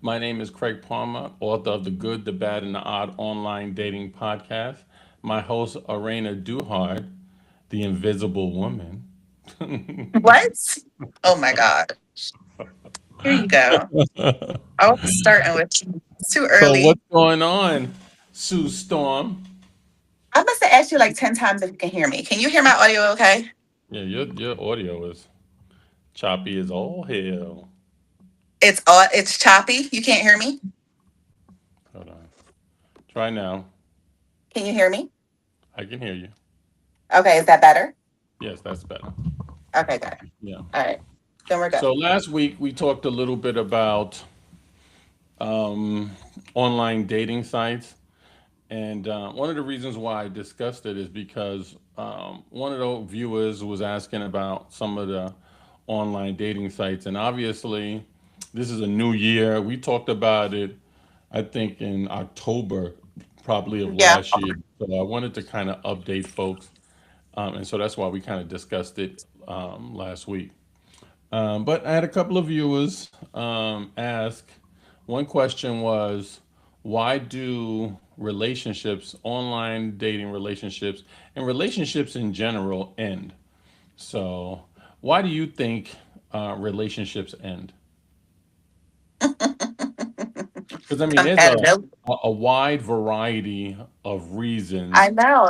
My name is Craig Palmer, author of The Good, the Bad, and the Odd online dating podcast. My host, Arena Duhard, the Invisible Woman. What? Oh my God. Here you go. I was starting with it's too So, early. what's going on, Sue Storm? I must have asked you like 10 times if you can hear me. Can you hear my audio okay? Yeah, your audio is choppy as all hell. It's choppy. You can't hear me? Hold on. Try now. Can you hear me? I can hear you. Okay, is that better? Yes, that's better. Okay, good. Yeah. All right. Then we're good. So last week we talked a little bit about um, online dating sites. And one of the reasons why I discussed it is because one of the viewers was asking about some of the online dating sites. And obviously, this is a new year. We talked about it, I think, in October, probably of Yeah. last year. So I wanted to kind of update folks. And so that's why we kind of discussed it last week. But I had a couple of viewers ask. One question was, why do relationships, online dating relationships, and relationships in general end? So, why do you think relationships end? Because I mean, there's Competitive. a wide variety of reasons. I know.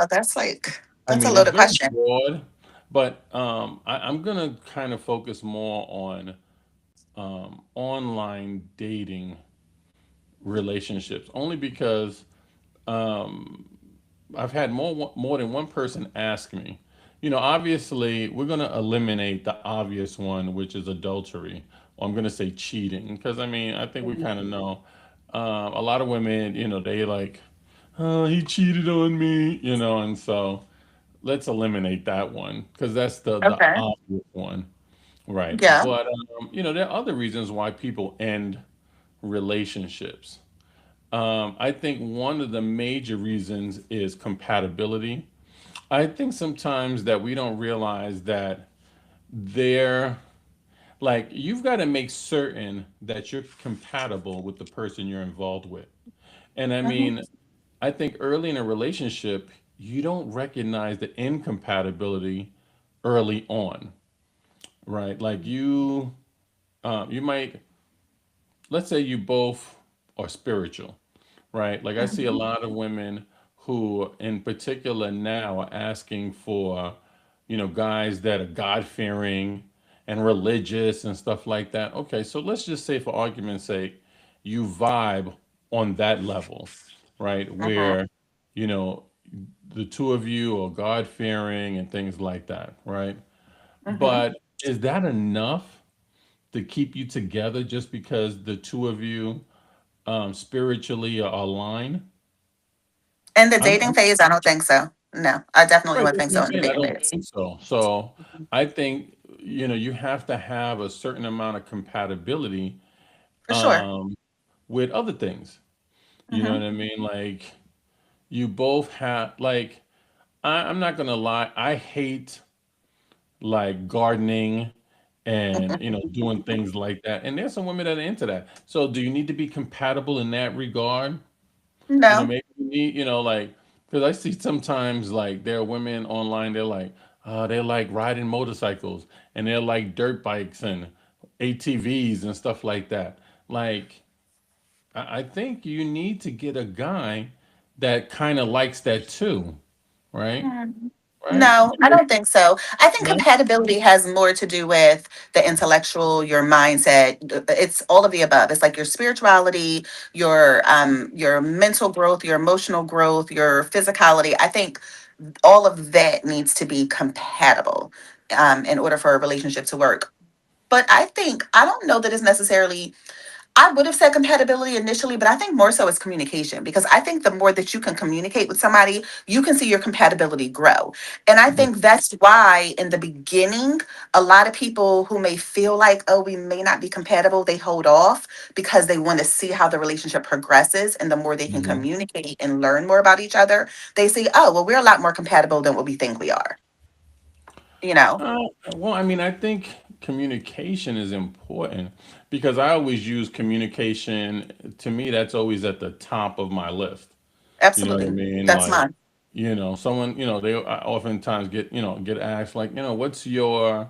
I That's a mean, it's loaded very question. broad, but I'm gonna kind of focus more on online dating relationships, only because um, I've had more than one person ask me. Obviously, we're going to eliminate the obvious one, which is adultery, or I'm going to say cheating, because I mean, I think we kind of know. A lot of women, they like, oh, he cheated on me, and so let's eliminate that one because that's the Okay. obvious one, right? Yeah. But there are other reasons why people end relationships. I think one of the major reasons is compatibility. I think sometimes that we don't realize that they're like, you've got to make certain that you're compatible with the person you're involved with. And I Hmm. mean, I think early in a relationship, you don't recognize the incompatibility early on, right? Like you might, let's say you both are spiritual, right? Like I see a Hmm. lot of women who, in particular, now are asking for, guys that are God fearing and religious and stuff like that. Okay, so let's just say, for argument's sake, you vibe on that level, right? Hmm. Where, you know, the two of you are God fearing and things like that, right? Hmm. But is that enough to keep you together just because the two of you spiritually align? In the dating I'm phase, I don't think so. No, I definitely right. wouldn't That's think what I'm so in the saying. I dating don't phase. think so. So I think you have to have a certain amount of compatibility For sure. um, with other things. You know Hmm. what I mean? Like you both have like I'm not gonna lie. I hate like gardening and doing things like that. And there's some women that are into that. So do you need to be compatible in that regard? No. Maybe you need, like, because I see sometimes like there are women online, they like riding motorcycles and they're like dirt bikes and ATVs and stuff like that. Like, I think you need to get a guy that kind of likes that too, right? Mm. Right? No, I don't think so. I think No? compatibility has more to do with the intellectual, your mindset. It's all of the above. It's like your spirituality, your mental growth, your emotional growth, your physicality. I think all of that needs to be compatible in order for a relationship to work. But I don't know that it's necessarily I would have said compatibility initially, but I think more so is communication because I think the more that you can communicate with somebody, you can see your compatibility grow. And I think that's why in the beginning, a lot of people who may feel like, oh, we may not be compatible, they hold off because they want to see how the relationship progresses. And the more they can Mhm. communicate and learn more about each other, they see, oh, well, we're a lot more compatible than what we think we are, you know? Uh, well, I mean, I think. communication is important because I always use communication. To me, that's always at the top of my list. You know what I Absolutely. mean? That's Like, mine. someone, they oftentimes get asked, like, what's your,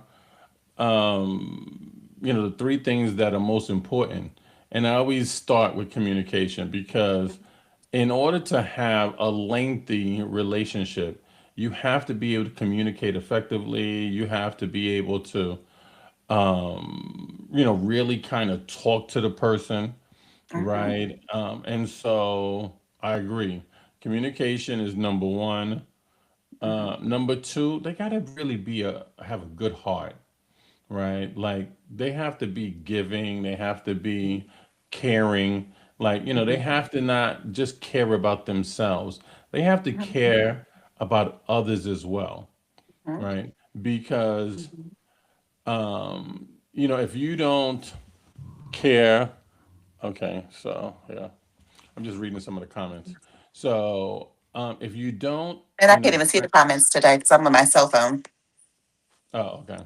the three things that are most important. And I always start with communication because in order to have a lengthy relationship, you have to be able to communicate effectively. You have to be able to, really kind of talk to the person, Hmm. right? And so I agree. Communication is number one. Hmm. Number two, they gotta really have a good heart, right? Like they have to be giving, they have to be caring. Like, they Hmm. have to not just care about themselves. They have to care about others as well, right? Because if you don't care, okay, so yeah, I'm just reading some of the comments. So, if you don't, And I can't even see the comments today because I'm on my cell phone. oh, okay.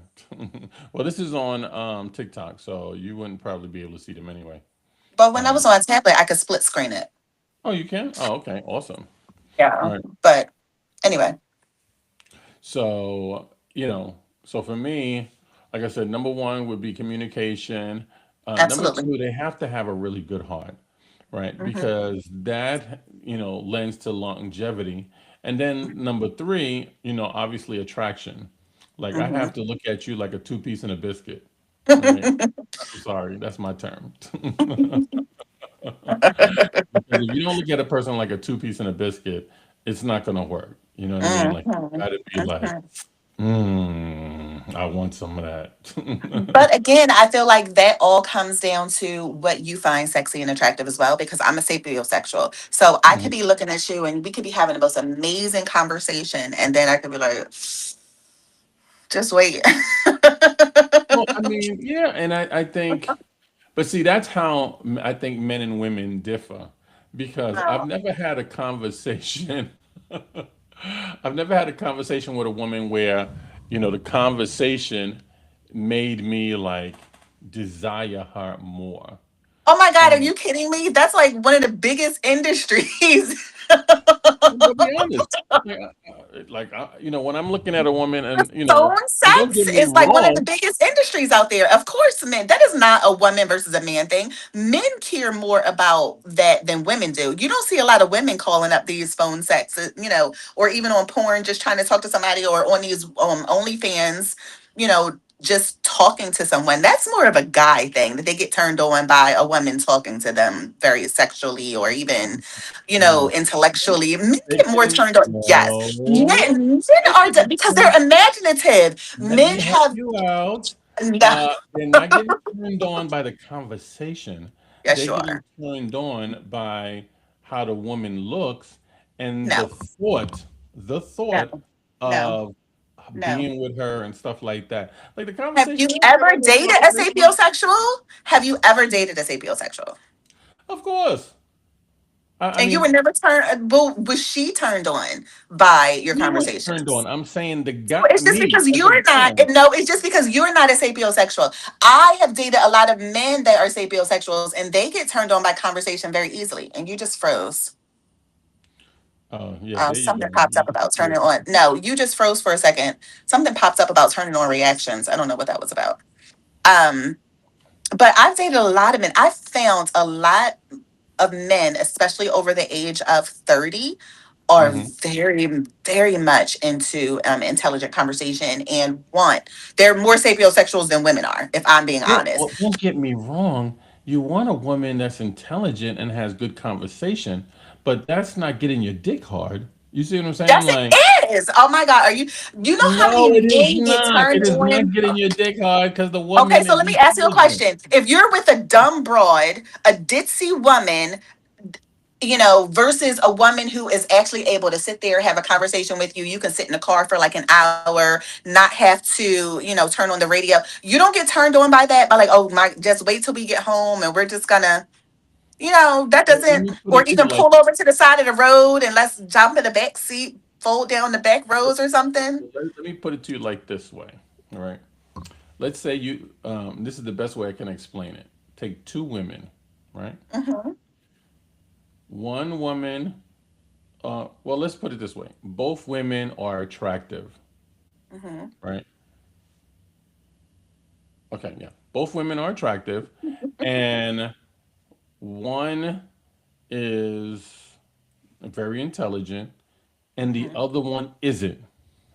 Well, this is on TikTok, so you wouldn't probably be able to see them anyway. But when I was Um, on a tablet, I could split screen it. oh, you can? Oh, okay, awesome. All Yeah. right. But anyway, So, so for me, like I said, number one would be communication. Number absolutely. two, they have to have a really good heart, right? Hmm. Because that, lends to longevity. And then number three, obviously attraction. Like I Hmm. have to look at you like a two piece in a biscuit, right? I'm sorry, that's my term. Because if you don't look at a person like a two piece in a biscuit, it's not gonna work. You know what I mean? Like you Hmm. gotta be like, I want some of that. But again, I feel like that all comes down to what you find sexy and attractive as well, because I'm a sapiosexual. So I could Mhm. be looking at you and we could be having the most amazing conversation. And then I could be like, just wait. Well, I mean, yeah, and I think, but see, that's how I think men and women differ, because I've Wow. never had a conversation. I've never had a conversation with a woman where, the conversation made me like desire her more. Oh my God, are Um, you kidding me? That's like one of the biggest industries. I'll be honest. When I'm looking at a woman, and Phone and don't sex get me is like one of the wrong. biggest industries out there. Of course, men, that is not a woman versus a man thing. Men care more about that than women do. You don't see a lot of women calling up these phone sex, or even on porn, just trying to talk to somebody, or on these OnlyFans, just talking to someone. That's more of a guy thing that they get turned on by a woman talking to them very sexually or even, Mm, intellectually. Men they get more can turned on. Yes. no. Men They are can be because turned. they're imaginative. Let Men me help have you out. no, They're not getting turned on by the conversation. yes, They're you getting are. turned on by how the woman looks and No, the no, thought no, of no. being with her and stuff like that. Like the Have you conversation, ever whatever the dated a conversation. sapiosexual? Have you ever dated a sapiosexual? Of course. I And you were mean, never turned, but was she turned on by your he was turned on. conversations? I'm saying the guy, It's just me because as a you're not. man. No, it's just because you're not a sapiosexual. I have dated a lot of men that are sapiosexuals, and they get turned on by conversation very easily. And you just froze. Oh, yeah, there you Something go. popped up about turning on. No, you just froze for a second. Something popped up about turning on reactions. I don't know what that was about. Um, but I've dated a lot of men. I've found a lot of men, especially over the age of 30, are Hmm. very, very much into intelligent conversation and they're more sapiosexuals than women are, if I'm being Yeah, honest. well, don't get me wrong. You want a woman that's intelligent and has good conversation, but that's not getting your dick hard. You see what I'm saying? Yes, Like, it is. Oh my God. You know how many no, it is men get not. It turned is not on? getting your dick hard because the Okay, woman so is let me ask you a intelligent. question. If you're with a dumb broad, a ditzy woman, versus a woman who is actually able to sit there, have a conversation with you. You can sit in the car for like an hour, not have to, turn on the radio. You don't get turned on by that, by like, oh my, just wait till we get home and we're just gonna, that Well, let doesn't, me put or it to you even like pull over to the side of the road and let's jump in the back seat, fold down the back rows or something. let me put it to you like this way, all right? let's say you, this is the best way I can explain it. Take two women, right? Mm-hmm. One woman, well, let's put it this way. Both women are attractive, Mm-hmm. right? Okay, yeah. Both women are attractive, and one is very intelligent, and the Mm-hmm. other one isn't,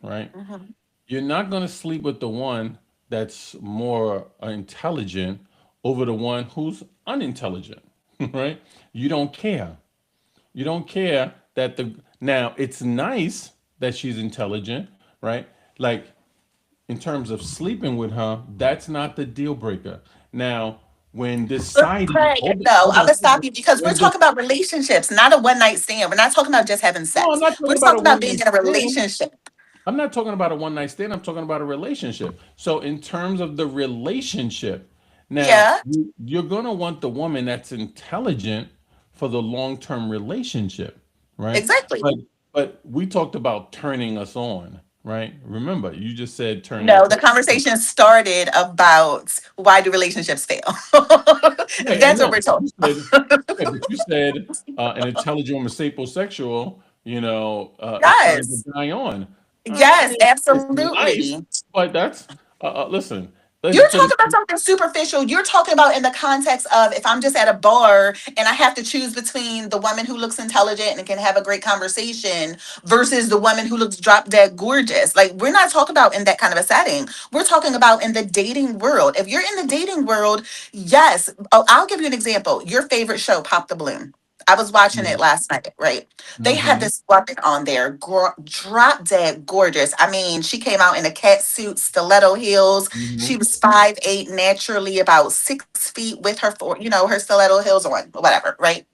right? Mm-hmm. You're not going to sleep with the one that's more intelligent over the one who's unintelligent, right? You don't care. You don't care that the now it's nice that she's intelligent, right? Like in terms of sleeping with her, that's not the deal breaker. Now, when deciding, Craig, no, hold I'm on, gonna hold stop on. you because we're When this, talking about relationships, not a one night stand. We're not talking about just having no, I'm sex. not We're talking about a talking about one being night in a stand. relationship. I'm not talking about a one night stand. I'm talking about a relationship. So, in terms of the relationship, now Yeah, you're going to want the woman that's intelligent for the long term relationship, right? exactly. But we talked about turning us on, right? Remember, you just said turning a No, the person on. conversation started about why do relationships fail. Right, I That's what know, we're but talking you about. said, yeah, but you said an intelligent woman, sapiosexual, it turns Yes, a guy on. I yes, mean, it's nice, absolutely. but that's listen. Let's You're put it. talking about something superficial. You're talking about in the context of if I'm just at a bar and I have to choose between the woman who looks intelligent and can have a great conversation versus the woman who looks drop dead gorgeous. Like, we're not talking about in that kind of a setting. We're talking about in the dating world. If you're in the dating world, yes. Oh, I'll give you an example. Your favorite show, Pop the Balloon. I was watching it last night, right? They had Mm-hmm. this woman on there, drop dead gorgeous. I mean, she came out in a cat suit, stiletto heels. She Hmm. was 5'8", naturally about 6 feet with her her stiletto heels on, whatever, right?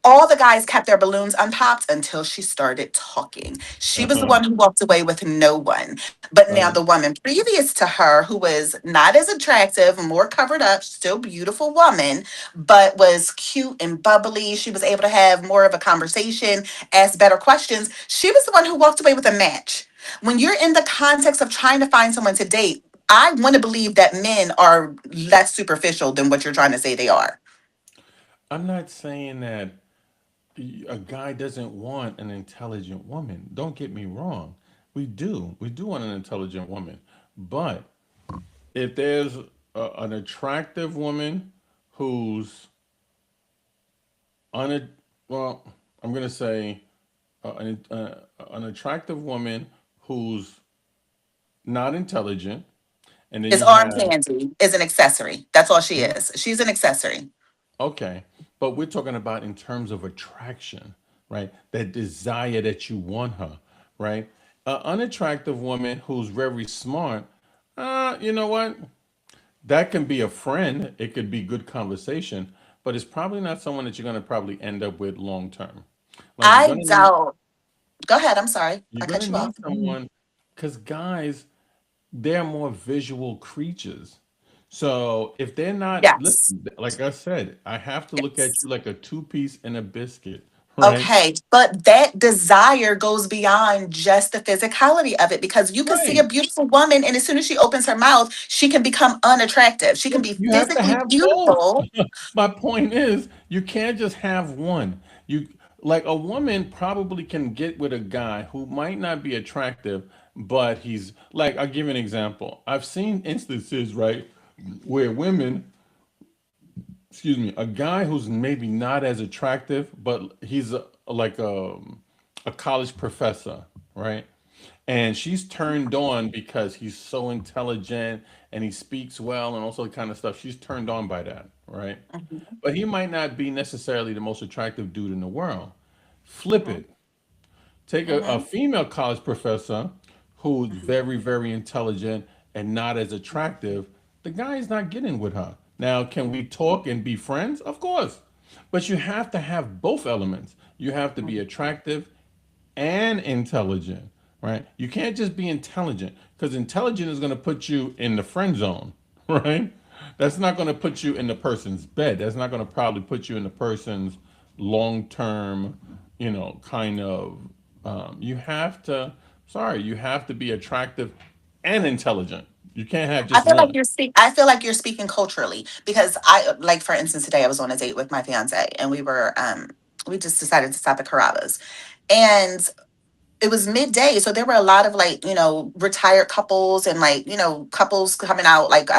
All the guys kept their balloons unpopped until she started talking. She was the Uh-huh. one who walked away with no one. But now Right. the woman previous to her, who was not as attractive, more covered up, still beautiful woman, but was cute and bubbly. She was able to have more of a conversation, ask better questions. She was the one who walked away with a match. When you're in the context of trying to find someone to date, I want to believe that men are less superficial than what you're trying to say they are. I'm not saying that a guy doesn't want an intelligent woman. Don't get me wrong. We do. We do want an intelligent woman. But if there's an attractive woman who's un well, I'm gonna say an attractive woman who's not intelligent, and then Is you arm have candy, is an accessory. That's all she is. She's an accessory. okay, but we're talking about in terms of attraction, right? That desire that you want her, right? An unattractive woman who's very smart, you know what? That can be a friend. It could be good conversation, but it's probably not someone that you're going to probably end up with long term. Like I doubt. Go ahead. I'm sorry. you're I gonna cut you need off. someone, because guys, they're more visual creatures. So if they're not, Yes. listen, like I said, I have to look at Yes. you like a two piece and a biscuit, right? Okay, but that desire goes beyond just the physicality of it because you can see a Right. beautiful woman, and as soon as she opens her mouth, she can become unattractive. She can But be you have to physically have both. beautiful. My point is, you can't just have one. You like a woman probably can get with a guy who might not be attractive, but he's like, I'll give you an example. I've seen instances, right, where women, excuse me, a guy who's maybe not as attractive, but he's like a college professor, right? And she's turned on because he's so intelligent and he speaks well and also kind of stuff. She's turned on by that, right? Mhm, But he might not be necessarily the most attractive dude in the world. Flip mhm, it. Take a mhm, female college professor who's very, very intelligent and not as attractive. The guy is not getting with her. Now, can we talk and be friends? Of course. But you have to have both elements. You have to be mhm. attractive and intelligent, right? You can't just be intelligent because intelligent is going to put you in the friend zone, right? That's not going to put you in the person's bed. That's not going to probably put you in the person's long term, kind of. You have to, sorry, you have to be attractive and intelligent. You can't have just one. I feel like you're speaking culturally because like for instance today I was on a date with my fiance and we just decided to stop at Carrabba's and it was midday, so there were a lot of like retired couples and like couples coming out like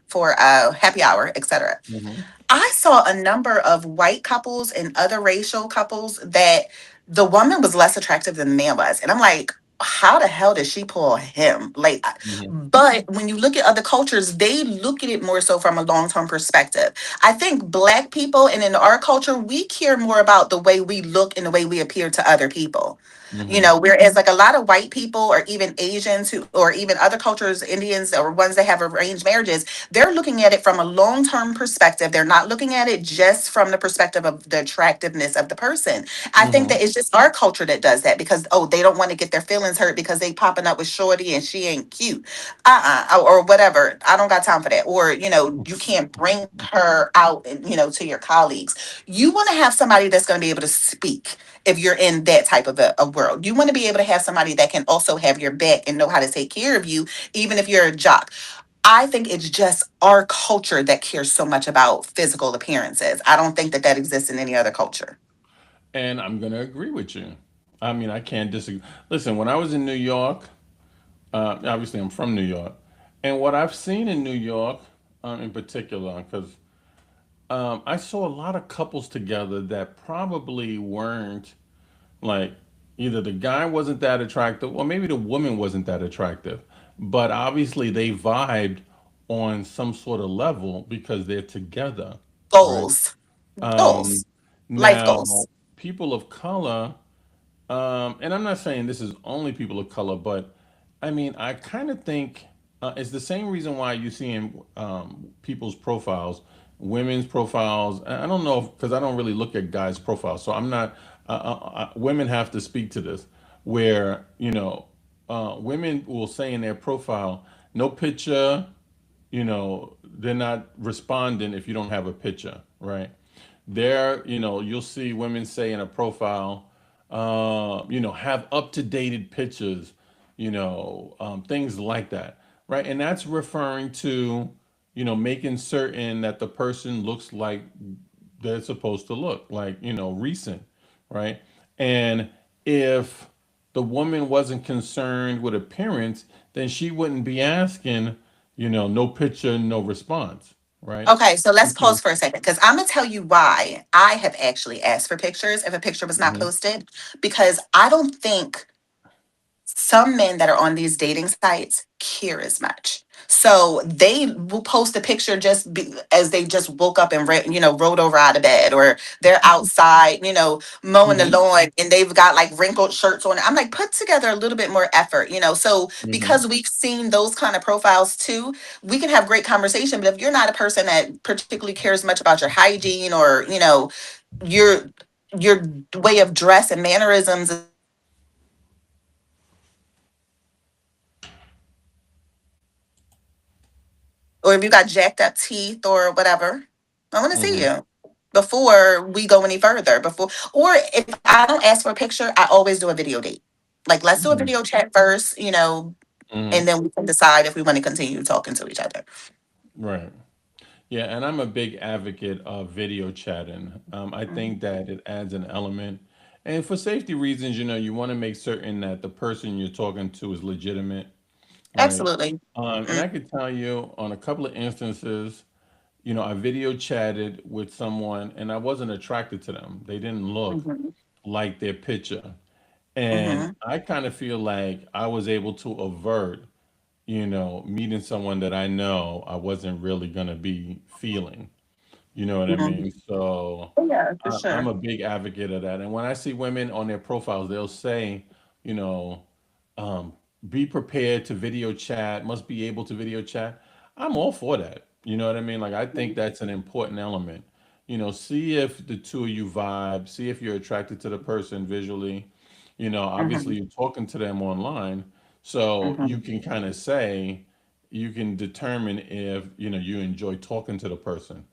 for happy hour, etc. Hmm. I saw a number of white couples and other racial couples that the woman was less attractive than the man was. And I'm like, how the hell did she pull him? Like, Hmm. but when you look at other cultures, they look at it more so from a long term perspective. I think Black people and in our culture, we care more about the way we look and the way we appear to other people. Hmm. Whereas like a lot of white people or even Asians who, or even other cultures, Indians or ones that have arranged marriages, they're looking at it from a long term perspective. They're not looking at it just from the perspective of the attractiveness of the person. I think Hmm. that it's just our culture that does that because, oh, they don't want to get their feelings hurt because they popping up with shorty and she ain't cute. Or whatever. I don't got time for that. Or, you can't bring her out, to your colleagues. You want to have somebody that's going to be able to speak if you're in that type of a world. You want to be able to have somebody that can also have your back and know how to take care of you, even if you're a jock. I think it's just our culture that cares so much about physical appearances. I don't think that that exists in any other culture. And I'm gonna agree with you. I mean, I can't disagree. Listen, when I was in New York, obviously I'm from New York, and what I've seen in New York, in particular, because I saw a lot of couples together that probably weren't like either the guy wasn't that attractive or maybe the woman wasn't that attractive, but obviously they vibed on some sort of level because they're together, right? Goals, Um, goals, life Now, goals. people of color, and I'm not saying this is only people of color, but I mean, I kind of think it's the same reason why you see in people's profiles, women's profiles. I don't know because I don't really look at guys' profiles, so I'm not. Women have to speak to this, where women will say in their profile, no picture. They're not responding if you don't have a picture, right? There, you'll see women say in a profile, have up to dated pictures, things like that, right? And that's referring to, making certain that the person looks like they're supposed to look, like, recent, right? And if the woman wasn't concerned with appearance, then she wouldn't be asking, no picture, no response, right? Okay, so let's Because, pause for a second because I'm gonna tell you why I have actually asked for pictures if a picture was not mhm, posted because I don't think some men that are on these dating sites care as much. So they will post a picture as they just woke up and rolled over out of bed, or they're outside, mowing the mhm, lawn, and they've got like wrinkled shirts on. I'm like, put together a little bit more effort. So mhm. because we've seen those kind of profiles too, we can have great conversation. But if you're not a person that particularly cares much about your hygiene or your your way of dress and mannerisms is not that important, then I don't think that you should be posting pictures of yourself. Or if you got jacked up teeth or whatever, I want to see Mhm. you before we go any further. Or if I don't ask for a picture, I always do a video date. Like, let's do a Mhm. video chat first, and Mhm. then we can decide if we want to continue talking to each other. Right. Yeah, and I'm a big advocate of video chatting. I think Mhm. that it adds an element, and for safety reasons, you want to make certain that the person you're talking to is legitimate, right? Absolutely. And I could tell you on a couple of instances, I video chatted with someone, and I wasn't attracted to them. They didn't look Mm-hmm. like their picture, and Hmm. I kind of feel like I was able to avert meeting someone that I know I wasn't really gonna be feeling. You know what I Hmm. mean? So Yeah, for I'm sure. a big advocate of that. And when I see women on their profiles, they'll say, you know, um, be prepared to video chat, must be able to video chat. I'm all for that. You know what I mean? Like, I think that's an important element. See if the two of you vibe, see if you're attracted to the person visually. Obviously, Hmm. you're talking to them online, so you Hmm. can kind of say, you can determine if, you enjoy talking to the person.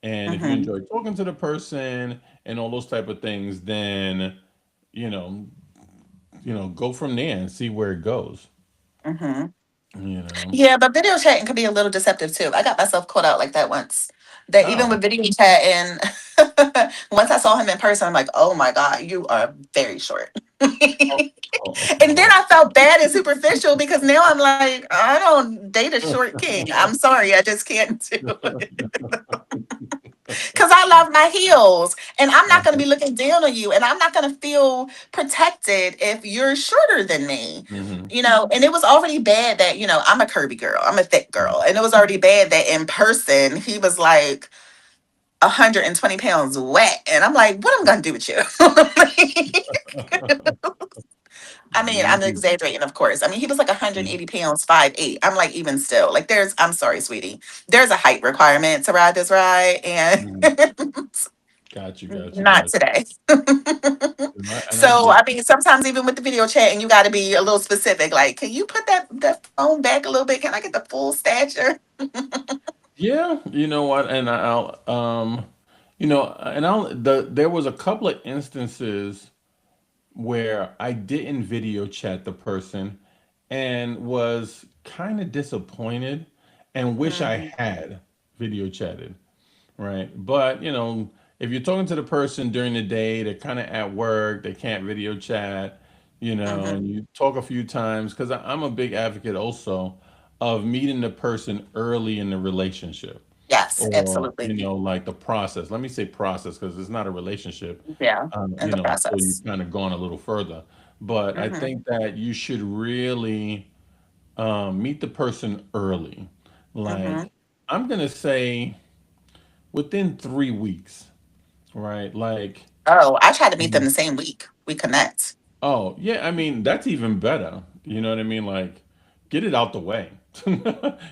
And if you Hmm. enjoy talking to the person and all those type of things, then, you know, go from there and see where it goes. Hmm. you know. Yeah, but video chatting can be a little deceptive too. I got myself caught out like that once. That even Oh. with video chatting, once I saw him in person, I'm like, oh my God, you are very short. And Oh, oh, then okay. I felt bad and superficial because now I'm like, I don't date a short king. I'm sorry, I just can't do it. Because I love my heels and I'm not going to be looking down on you and I'm not going to feel protected if you're shorter than me. Mhm. And it was already bad that, I'm a curvy girl, I'm a thick girl. And it was already bad that in person he was like 120 pounds wet. And I'm like, what am I going to do with you? I mean, I'm Mhm. exaggerating, of course. I mean, he was like Mhm. 180 pounds, 5'8". I'm like, even still, like, I'm sorry, sweetie. There's a height requirement to ride this ride, and Mhm. Got you, got you, not got today. you. And I So, get I mean, sometimes even with the video chat, and you got to be a little specific. Like, can you put that phone back a little bit? Can I get the full stature? yeah, you know what? And I'll you know, and there was a couple of instances where I didn't video chat the person and was kind of disappointed and wish I Mhm. had video chatted, right? But, if you're talking to the person during the day, they're kind of at work, they can't video chat, Mhm. and you talk a few times, because I'm a big advocate also of meeting the person early in the relationship, Yes, or absolutely. like the process. Let me say process because it's not a relationship, Yeah, in the until you've process. kind of gone a little further. But I Hmm. think that you should really meet the person early. Hmm. Like, I'm gonna say within 3 weeks, right? Like, Oh, I try to meet them Mhm. the same week. We connect. Oh, yeah, I mean, that's even better. You know what I mean? Like, get it out the way.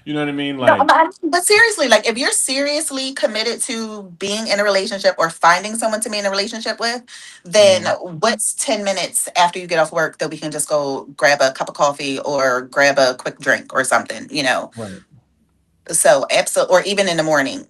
You know what I mean? No, Like, but seriously, like if you're seriously committed to being in a relationship or finding someone to be in a relationship with, then mhm, what's 10 minutes after you get off work that we can just go grab a cup of coffee or grab a quick drink or something? right. So, absolutely, or even in the morning.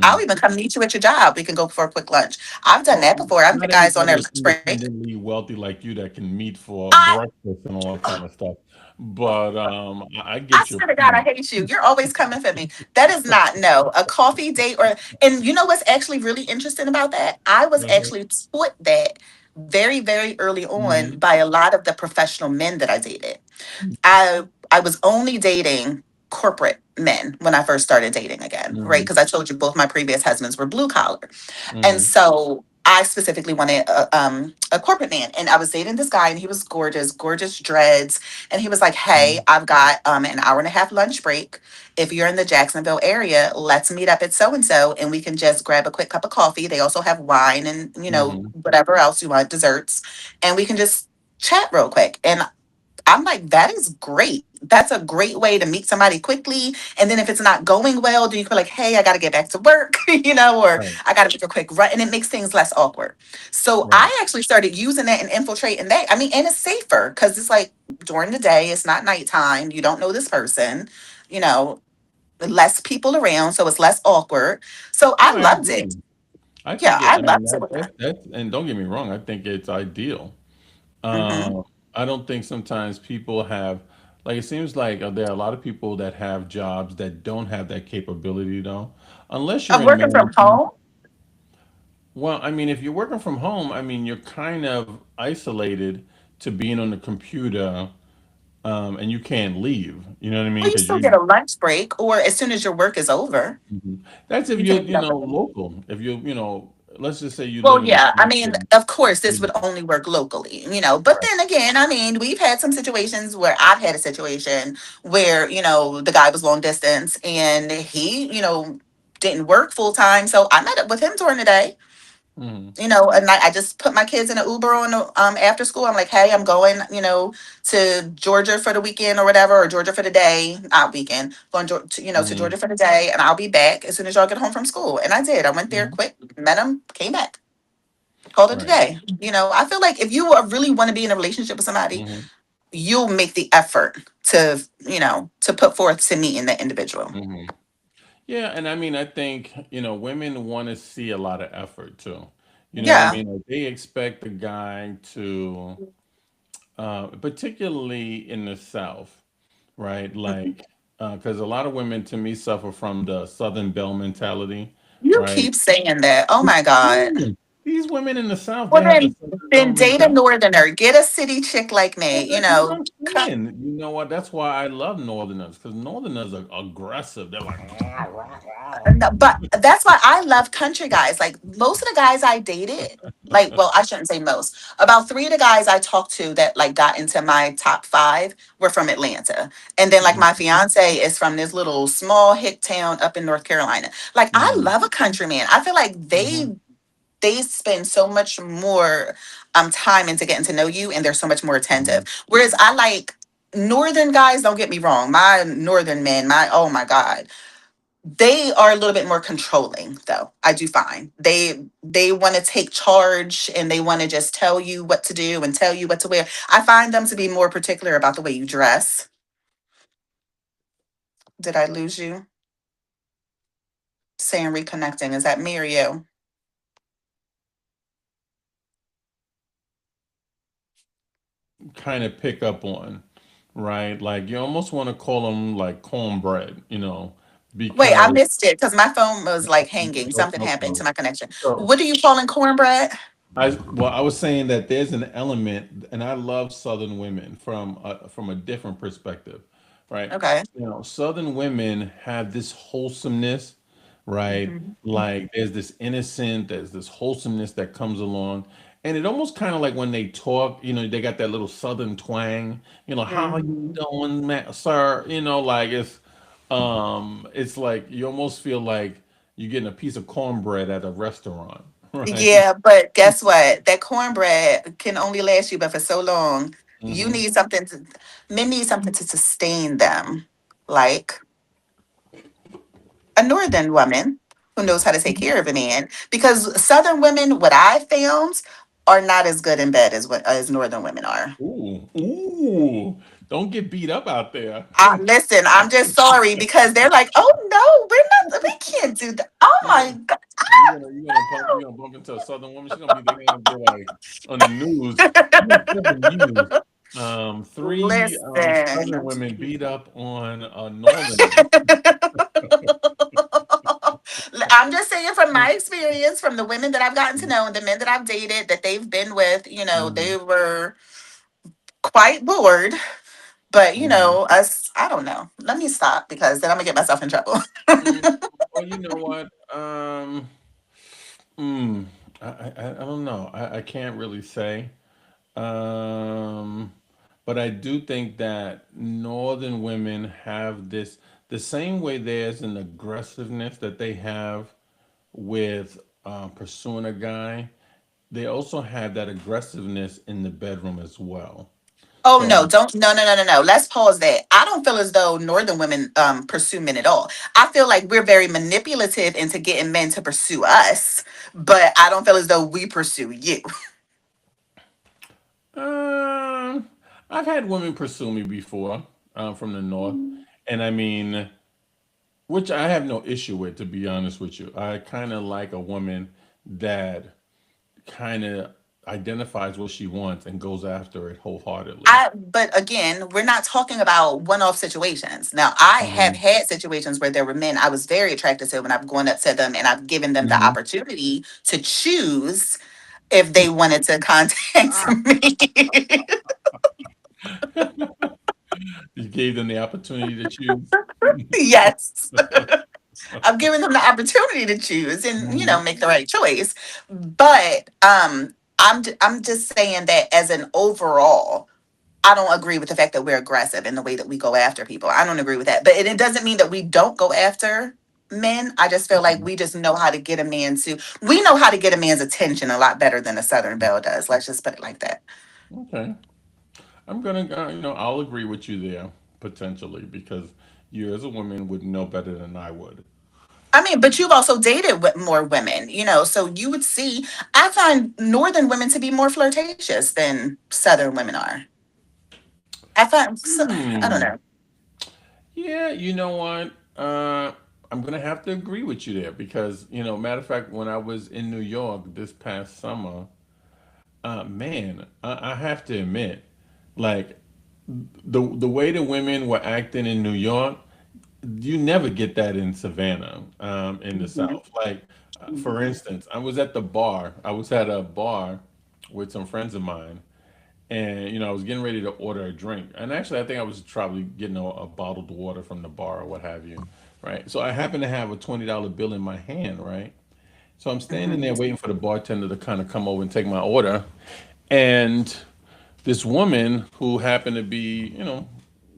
I'll Mhm. even come meet you at your job. We can go for a quick lunch. I've done Oh, that before. I've met not guys on everybody their is lunch break. independently wealthy like you that can meet for breakfast and all that kind of stuff. But I I get your swear to God, I point. hate you. You're always coming for me. That is not no a coffee date and you know what's actually really interesting about that? I was Uh-huh. actually taught that very, very early on Mhm. by a lot of the professional men that I dated. I was only dating corporate men when I first started dating again, right? Mhm. Because I told you both my previous husbands were blue collar. And Mhm. so I specifically wanted a corporate man. And I was dating this guy, and he was gorgeous, gorgeous dreads. And he was like, hey, Mhm. I've got an hour and a half lunch break. If you're in the Jacksonville area, let's meet up at so and so, and we can just grab a quick cup of coffee. They also have wine and, Mhm. whatever else you want, desserts. And we can just chat real quick. And I'm like, that is great. That's a great way to meet somebody quickly. And then if it's not going well, then you feel like, hey, I got to get back to work, or Right. I got to make a quick run. And it makes things less awkward. So Right. I actually started using that and infiltrating that. I mean, and it's safer because it's like during the day, it's not nighttime. You don't know this person, you know, less people around. So it's less awkward. So No, I I loved it. agree. I Yeah, think it. I I mean, loved it with that. and don't get me wrong. I think it's ideal. Hmm. Um, I don't think sometimes people have, like, it seems like there are a lot of people that have jobs that don't have that capability, though. Unless you're Of in working from management. home. Well, I mean, if you're working from home, I mean, you're kind of isolated to being on the computer, and you can't leave. You know what I mean? Well, you Because still get a lunch break, or as soon as your work is over, Mhm. That's if you you're, can meet up with them. local. If let's just say you live Well, in a yeah, I state mean, that, of course, this you would only work locally. But right. then again, I mean, we've had some situations where I've had a situation where, the guy was long distance and he, didn't work full time. So I met up with him during the day. Hmm. And I just put my kids in an Uber on the after school. I'm like, hey, I'm going, to Georgia for the weekend or whatever, or Georgia for the day, not weekend, going to Hmm. Georgia for the day, and I'll be back as soon as y'all get home from school. And I did. I went there Hmm. quick, met him, came back, called it a Right. day. I feel like if you really want to be in a relationship with somebody, Hmm. you'll make the effort to put forth to meeting that individual. Hmm. Yeah, and I mean, I think, women want to see a lot of effort too. You know what I Yeah. mean? Like, they expect the guy to, particularly in the South. right? Like, because a lot of women to me suffer from the Southern Belle mentality, You right? keep saying that. Oh my God. Mm. These women in the South, Well they have the then, Southern Belle then date a mentality. northerner. Get a city chick like me. Well, You that's what know, I'm saying. You know what? That's why I love Northerners, because Northerners are aggressive. They're like, no, but that's why I love country guys. Like most of the guys I dated, like, well, I shouldn't say most. About three of the guys I talked to that like got into my top five were from Atlanta. And then like my fiance is from this little small hick town up in North Carolina. Like I mm-hmm, love a country man. I feel like hmm they spend so much more time into getting to know you and they're so much more attentive. Whereas I like northern guys, don't get me wrong. My northern men, my oh my God, they are a little bit more controlling though. I do find they want to take charge and they want to just tell you what to do and tell you what to wear. I find them to be more particular about the way you dress. Did I lose you? Saying reconnecting, is that me or you? kind of pick up on, right? Like you almost want to call them like cornbread, Wait, I because missed it because my phone was like hanging. no, Something no happened to problem. my connection. So What are you calling cornbread? I was saying that there's an element, and I love Southern women from a different perspective, right? Okay. Southern women have this wholesomeness, right? Mhm. Like there's this wholesomeness that comes along, and it almost kind of like when they talk, they got that little Southern twang, how you Mhm. doing, sir? Like it's like you almost feel like you're getting a piece of cornbread at a restaurant, right? Yeah, but guess what? That cornbread can only last you but for so long. You hmm need something to, men need something to sustain them, like a northern woman who knows how to take care of a man. Because southern women, what I found, are not as good in bed as what as northern women are. Ooh, ooh, don't get beat up out there. Listen, I'm just sorry because they're like, oh no, we can't do that. Oh You my God. you're gonna bump into a Southern woman. She's gonna be like on the news. Yes, Southern news. Three Southern Listen. women beat up on a Northerner. I'm just saying from my experience, from the women that I've gotten to know and the men that I've dated that they've been with, Mhm, they were quite bored. But mhm. us, I don't know. Let me stop because then I'm gonna get myself in trouble. Mm, well, you know what? Mm, I don't know. I can't really say. Um, but I do think that northern women have the same way there's an aggressiveness that they have with pursuing a guy. They also have that aggressiveness in the bedroom as well. Oh no, So, don't no. Let's pause that. I don't feel as though northern women pursue men at all. I feel like we're very manipulative into getting men to pursue us, but I don't feel as though we pursue you. um, I've had women pursue me before from the north, and I mean, which I have no issue with, to be honest with you. I kind of like a woman that kind of identifies what she wants and goes after it wholeheartedly. But again, we're not talking about one-off situations. Now, I have hmm had situations where there were men I was very attracted to, and I've gone up to them and I've given them the hmm opportunity to choose if they wanted to contact me. You gave them the opportunity to choose. Yes. I've given them the opportunity to choose and hmm make the right choice. But I'm just saying that as an overall, I don't agree with the fact that we're aggressive in the way that we go after people. I don't agree with that. But it doesn't mean that we don't go after men. I just feel like we just know how to get a man to we know how to get a man's attention a lot better than a Southern Belle does. Let's just put it like that. Okay. I'm gonna, I'll agree with you there potentially because you as a woman would know better than I would. I mean, but you've also dated with more women, so you would see. I find Northern women to be more flirtatious than Southern women are. I find, so, I don't Hmm. know. Yeah, you know what? I'm gonna have to agree with you there because, matter of fact, when I was in New York this past summer, man, I have to admit, like the way the women were acting in New York, you never get that in Savannah, in the Mhm. South. Like, for instance, I was at the bar. I was at a bar with some friends of mine, and I was getting ready to order a drink. And actually, I think I was probably getting a bottled water from the bar or what have you, right? So I happened to have a $20 bill in my hand, right? So I'm standing Mhm. there waiting for the bartender to kind of come over and take my order, and this woman who happened to be,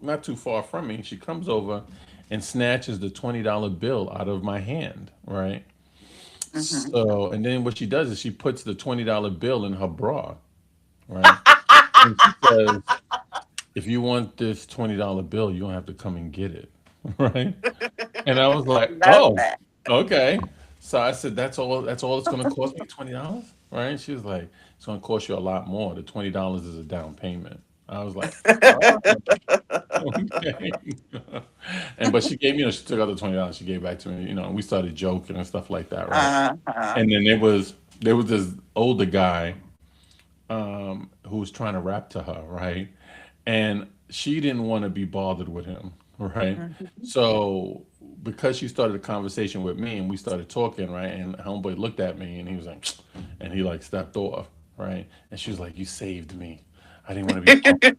not too far from me, she comes over and snatches the $20 bill out of my hand, right? Mhm. So, and then what she does is she puts the $20 bill in her bra, right? And she says, if you want this $20 bill, you're gonna have to come and get it, right? And I was like, Love oh, that. okay. So I said, that's all it's gonna cost me, $20, right? She was like, it's gonna cost you a lot more. The $20 is a down payment. I was like, oh, okay. And but she gave me, she took out the $20, she gave back to me, and we started joking and stuff like that, right? Uh-huh. And then there was this older guy, who was trying to rap to her, right? And she didn't want to be bothered with him, right? Mhm. So because she started a conversation with me and we started talking, right? And homeboy looked at me and he was like, and he like stepped off, right? And she was like, "You saved me. I didn't want to be bothered,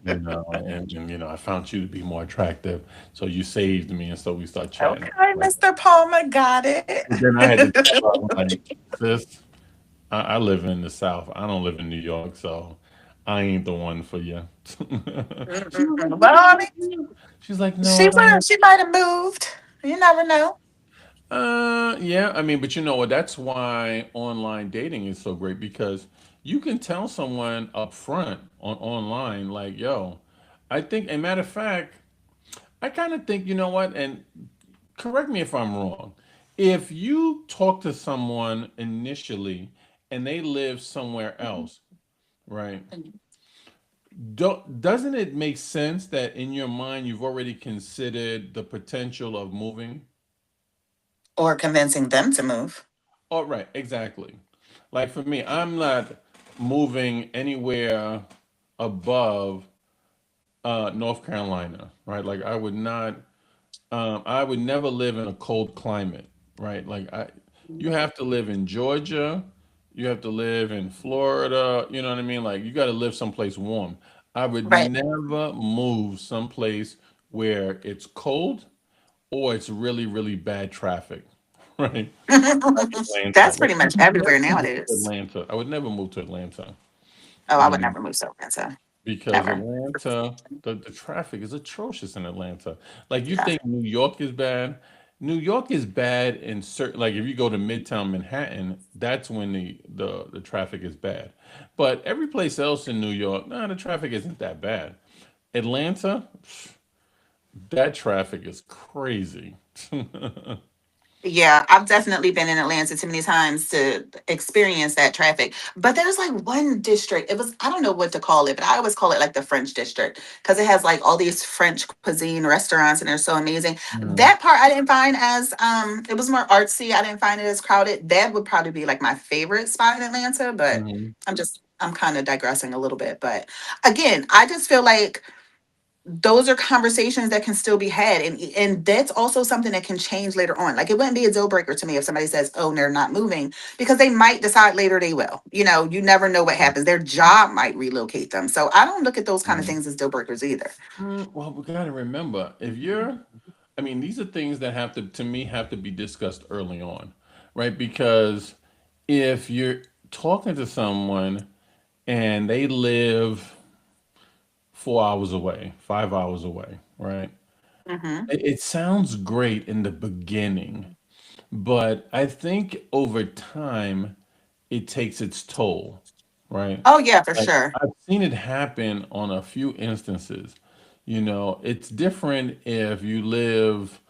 and I found you to be more attractive, so you saved me." And so we started chatting. Okay, Like, Mr. Palmer, got it. and then I had to tell her, I'm like, sis, I live in the South. I don't live in New York, so I ain't the one for you. She was like, Mm-mm. Well, "What I about mean, you?" She's like, "No, she I don't was. want." She might have moved. You never know. Yeah, I mean, but you know what? That's why online dating is so great because you can tell someone up front on online, like, yo, I think, a matter of fact, I kind of think, you know what? And correct me if I'm wrong. If you talk to someone initially and they live somewhere else, right? Doesn't it make sense that in your mind you've already considered the potential of moving? Or convincing them to move. Oh, right, exactly. Like for me, I'm not moving anywhere above North Carolina, right? Like I would never live in a cold climate, right? You have to live in Georgia, you have to live in Florida, you know what I mean? Like you got to live someplace warm. I would Right. never move someplace where it's cold or it's really, really bad traffic, right? Like Atlanta. That's pretty much Let's everywhere move to nowadays. Atlanta. I would never move to Atlanta, Oh, I you would know, never move to Atlanta. because Never. Atlanta, the traffic is atrocious in Atlanta. Like you Yeah. think New York is bad. New York is bad in certain, like if you go to Midtown Manhattan, that's when the traffic is bad. But every place else in New York, nah, the traffic isn't that bad. Atlanta, that traffic is crazy. Yeah, I've definitely been in Atlanta too many times to experience that traffic. But there's like one district, it was, I don't know what to call it, but I always call it like the French district because it has like all these French cuisine restaurants and they're so amazing. Mhm. That part I didn't find as it was more artsy. I didn't find it as crowded. That would probably be like my favorite spot in Atlanta, but Mhm. I'm kind of digressing a little bit. But again, I just feel like those are conversations that can still be had, and that's also something that can change later on. Like it wouldn't be a deal breaker to me if somebody says, oh, they're not moving, because they might decide later they will. You never know what happens. Their job might relocate them. So I don't look at those kind of Mhm. things as deal breakers either. Well, we got to remember if you're, I mean, these are things that to me, have to be discussed early on, right? Because if you're talking to someone and they live 4 hours away, 5 hours away, right? Hmm. It sounds great in the beginning, but I think over time it takes its toll, right? Oh yeah, for Like sure. I've seen it happen on a few instances. It's different if you live,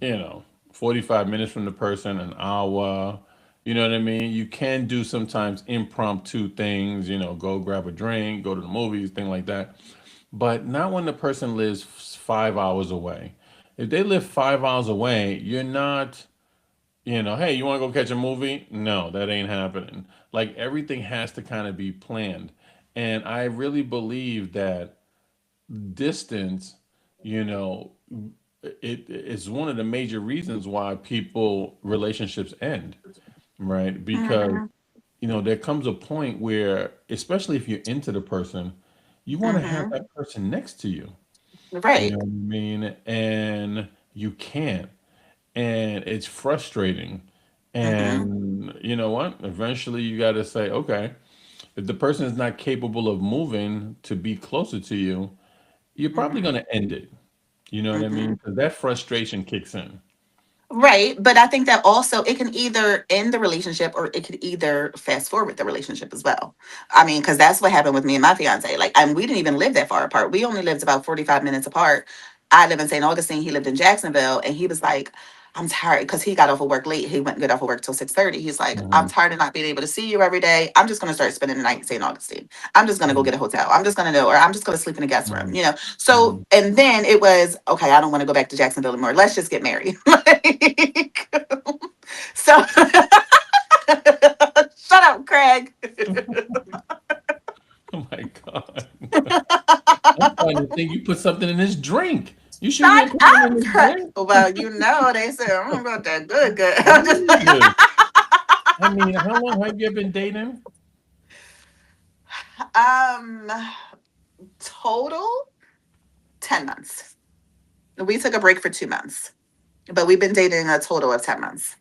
you know, 45 minutes from the person, an hour. You know what I mean? You can do sometimes impromptu things, go grab a drink, go to the movies, thing like that. But not when the person lives 5 hours away. If they live 5 hours away, you're not, hey, you want to go catch a movie? No, that ain't happening. Like everything has to kind of be planned. And I really believe that distance, you know, it's one of the major reasons why people relationships end, right? Because Hmm. there comes a point where, especially if you're into the person, you want to have Hmm. that person next to you. You know Right. what I mean? And you can't. And it's frustrating. Hmm. And you know what? Eventually you got to say, okay, if the person is not capable of moving to be closer to you, you're probably going Hmm. to end it. You know what I mean? Hmm. Because that frustration kicks in. Right. But I think that also it can either end the relationship or it could either fast forward the relationship as well. I mean, because that's what happened with me and my fiance. Like, and we didn't even live that far apart. We only lived about 45 minutes apart. I live in St. Augustine. He lived in Jacksonville. And he was like, I'm tired because he got off of work late. He went and got off of work till 6:30. He's like, I'm Hmm. tired of not being able to see you every day. I'm just gonna start spending the night in St. Augustine. I'm just gonna go get a hotel. I'm just gonna know, or I'm just gonna sleep in a guest room, Hmm. you know. So Hmm. and then it was, okay, I don't want to go back to Jacksonville anymore. Let's just get married. Like, so shut up, Craig. Oh my God. I'm starting to think you put something in this drink. You sure you Shut ain't putting it in up, this Craig. drink? Well, you know they said I'm about that good, good. What I'm just is this? I mean, how long have you been dating? um total 10 months. We took a break for 2 months, but we've been dating a total of 10 months.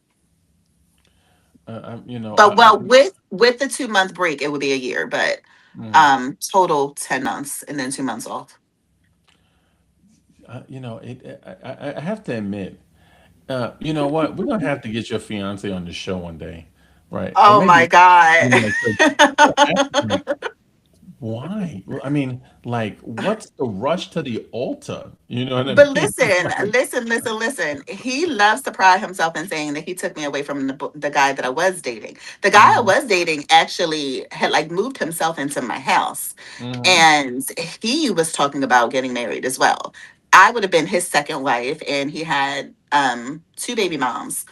But well, with the 2 month break, it would be a year, but mm, total 10 months and then 2 months off. I have to admit, you know what? We're gonna have to get your fiance on the show one day, right? Or Oh maybe, my God. 'cause like, why? Well, I mean, like, what's the rush to the altar? You know what I But mean? Like, listen. He loves to pride himself in saying that he took me away from the guy that I was dating. The guy I mhm, was dating actually had like moved himself into my house, mhm, and he was talking about getting married as well. I would have been his second wife, and he had two baby moms,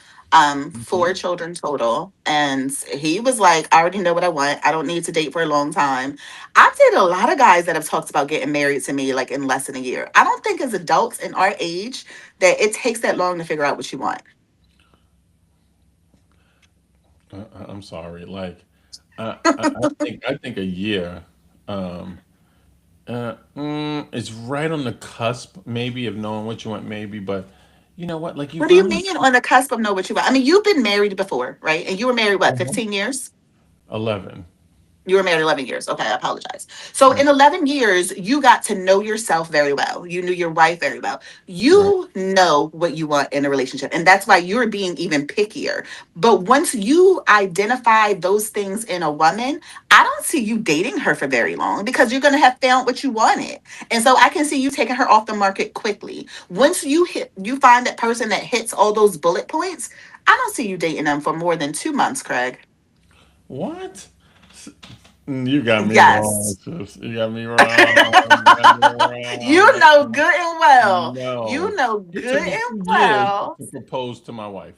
four mhm. children total. And he was like, I already know what I want. I don't need to date for a long time. I've dated a lot of guys that have talked about getting married to me like in less than a year. I don't think as adults in our age that it takes that long to figure out what you want. I'm sorry. Like, I think a year. Um, it's right on the cusp, maybe, of knowing what you want, maybe. But you know what? Like, you What do you finally mean on the cusp of know what you want? I mean, you've been married before, right? And you were married what, Mhm. 15 years? 11. You were married 11 years. Okay, I apologize. So, in Right. 11 years, you got to know yourself very well. You knew your wife very well. Right. You know what you want in a relationship. And that's why you're being even pickier. But once you identify those things in a woman, I don't see you dating her for very long because you're going to have found what you wanted. And so, I can see you taking her off the market quickly. Once you find that person that hits all those bullet points, I don't see you dating them for more than 2 months, Craig. What? S- You got me wrong, Yes. sis. You got me wrong. You got me You wrong. know good and well. You No. know It good took me and 2 years well. to propose to my wife.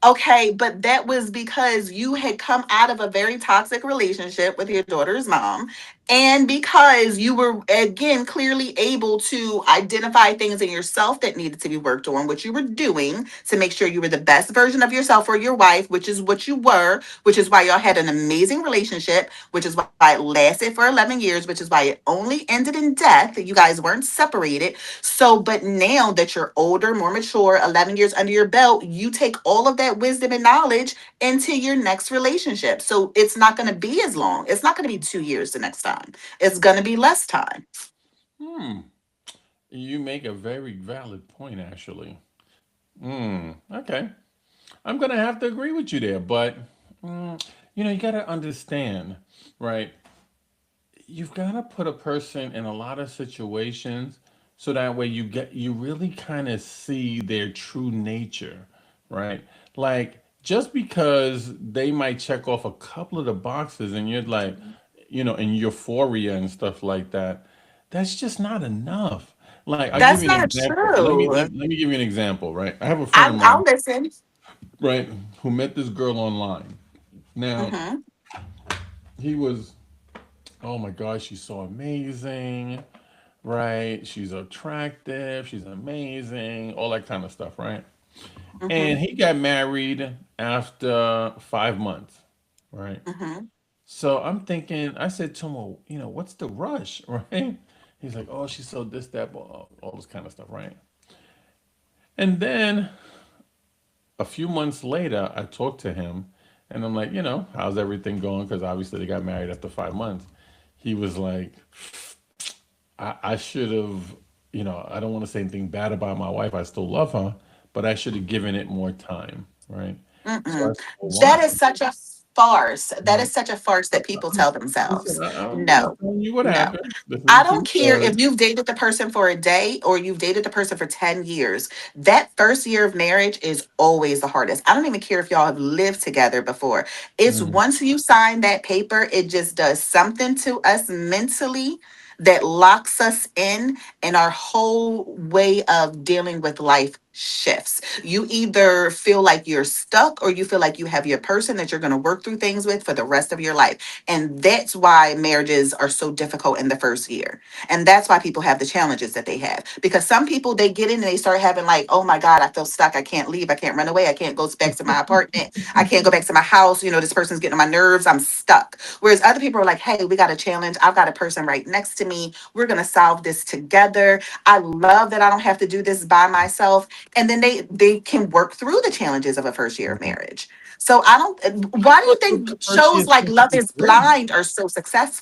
Okay, but that was because you had come out of a very toxic relationship with your daughter's mom. And because you were, again, clearly able to identify things in yourself that needed to be worked on, which you were doing to make sure you were the best version of yourself for your wife, which is what you were, which is why y'all had an amazing relationship, which is why it lasted for 11 years, which is why it only ended in death. You guys weren't separated. So, but now that you're older, more mature, 11 years under your belt, you take all of that wisdom and knowledge into your next relationship. So it's not going to be as long. It's not going to be 2 years the next time. It's going to be less time. Hmm. You make a very valid point, actually. Hmm. Okay. I'm gonna have to agree with you there, but you gotta understand, right? You've gotta put a person in a lot of situations so that way you really kind of see their true nature, right? Like, just because they might check off a couple of the boxes and you're like, in euphoria and stuff like that, that's just not enough. Like, I'll give That's you an not example. Let me true. let, let me give you an example, right? I have a friend of I'll mine, listen. right, who met this girl online. Now, Hmm. he was, oh my gosh, she's so amazing. right? She's attractive, she's amazing, all that kind of stuff, right? And Mm-hmm. he got married after 5 months, right? Mm-hmm. So I'm thinking, I said to him, well, what's the rush, right? He's like, oh, she's so this, that, all this kind of stuff, right? And then a few months later, I talked to him and I'm like, how's everything going? Because obviously they got married after 5 months. He was like, I should have, I don't want to say anything bad about my wife. I still love her, but I should have given it more time, right? So I Mm-mm. said, well, That why? is such a farce. That is such a farce that people tell Listen, themselves. I'm just No, telling you what no. happened. This is a I true don't care story. if you've dated the person for a day or you've dated the person for 10 years. That first year of marriage is always the hardest. I don't even care if y'all have lived together before. It's Mm, once you sign that paper, it just does something to us mentally that locks us in, and our whole way of dealing with life shifts. You either feel like you're stuck or you feel like you have your person that you're going to work through things with for the rest of your life. And that's why marriages are so difficult in the first year. And that's why people have the challenges that they have. Because some people, they get in and they start having like, oh my God, I feel stuck. I can't leave. I can't run away. I can't go back to my apartment. I can't go back to my house. This person's getting on my nerves. I'm stuck. Whereas other people are like, hey, we got a challenge. I've got a person right next to me. We're going to solve this together. I love that I don't have to do this by myself. And then they can work through the challenges of a first year of mm. marriage. So I don't, why do you But think the first year shows is like supposed to Love be is great. Blind are so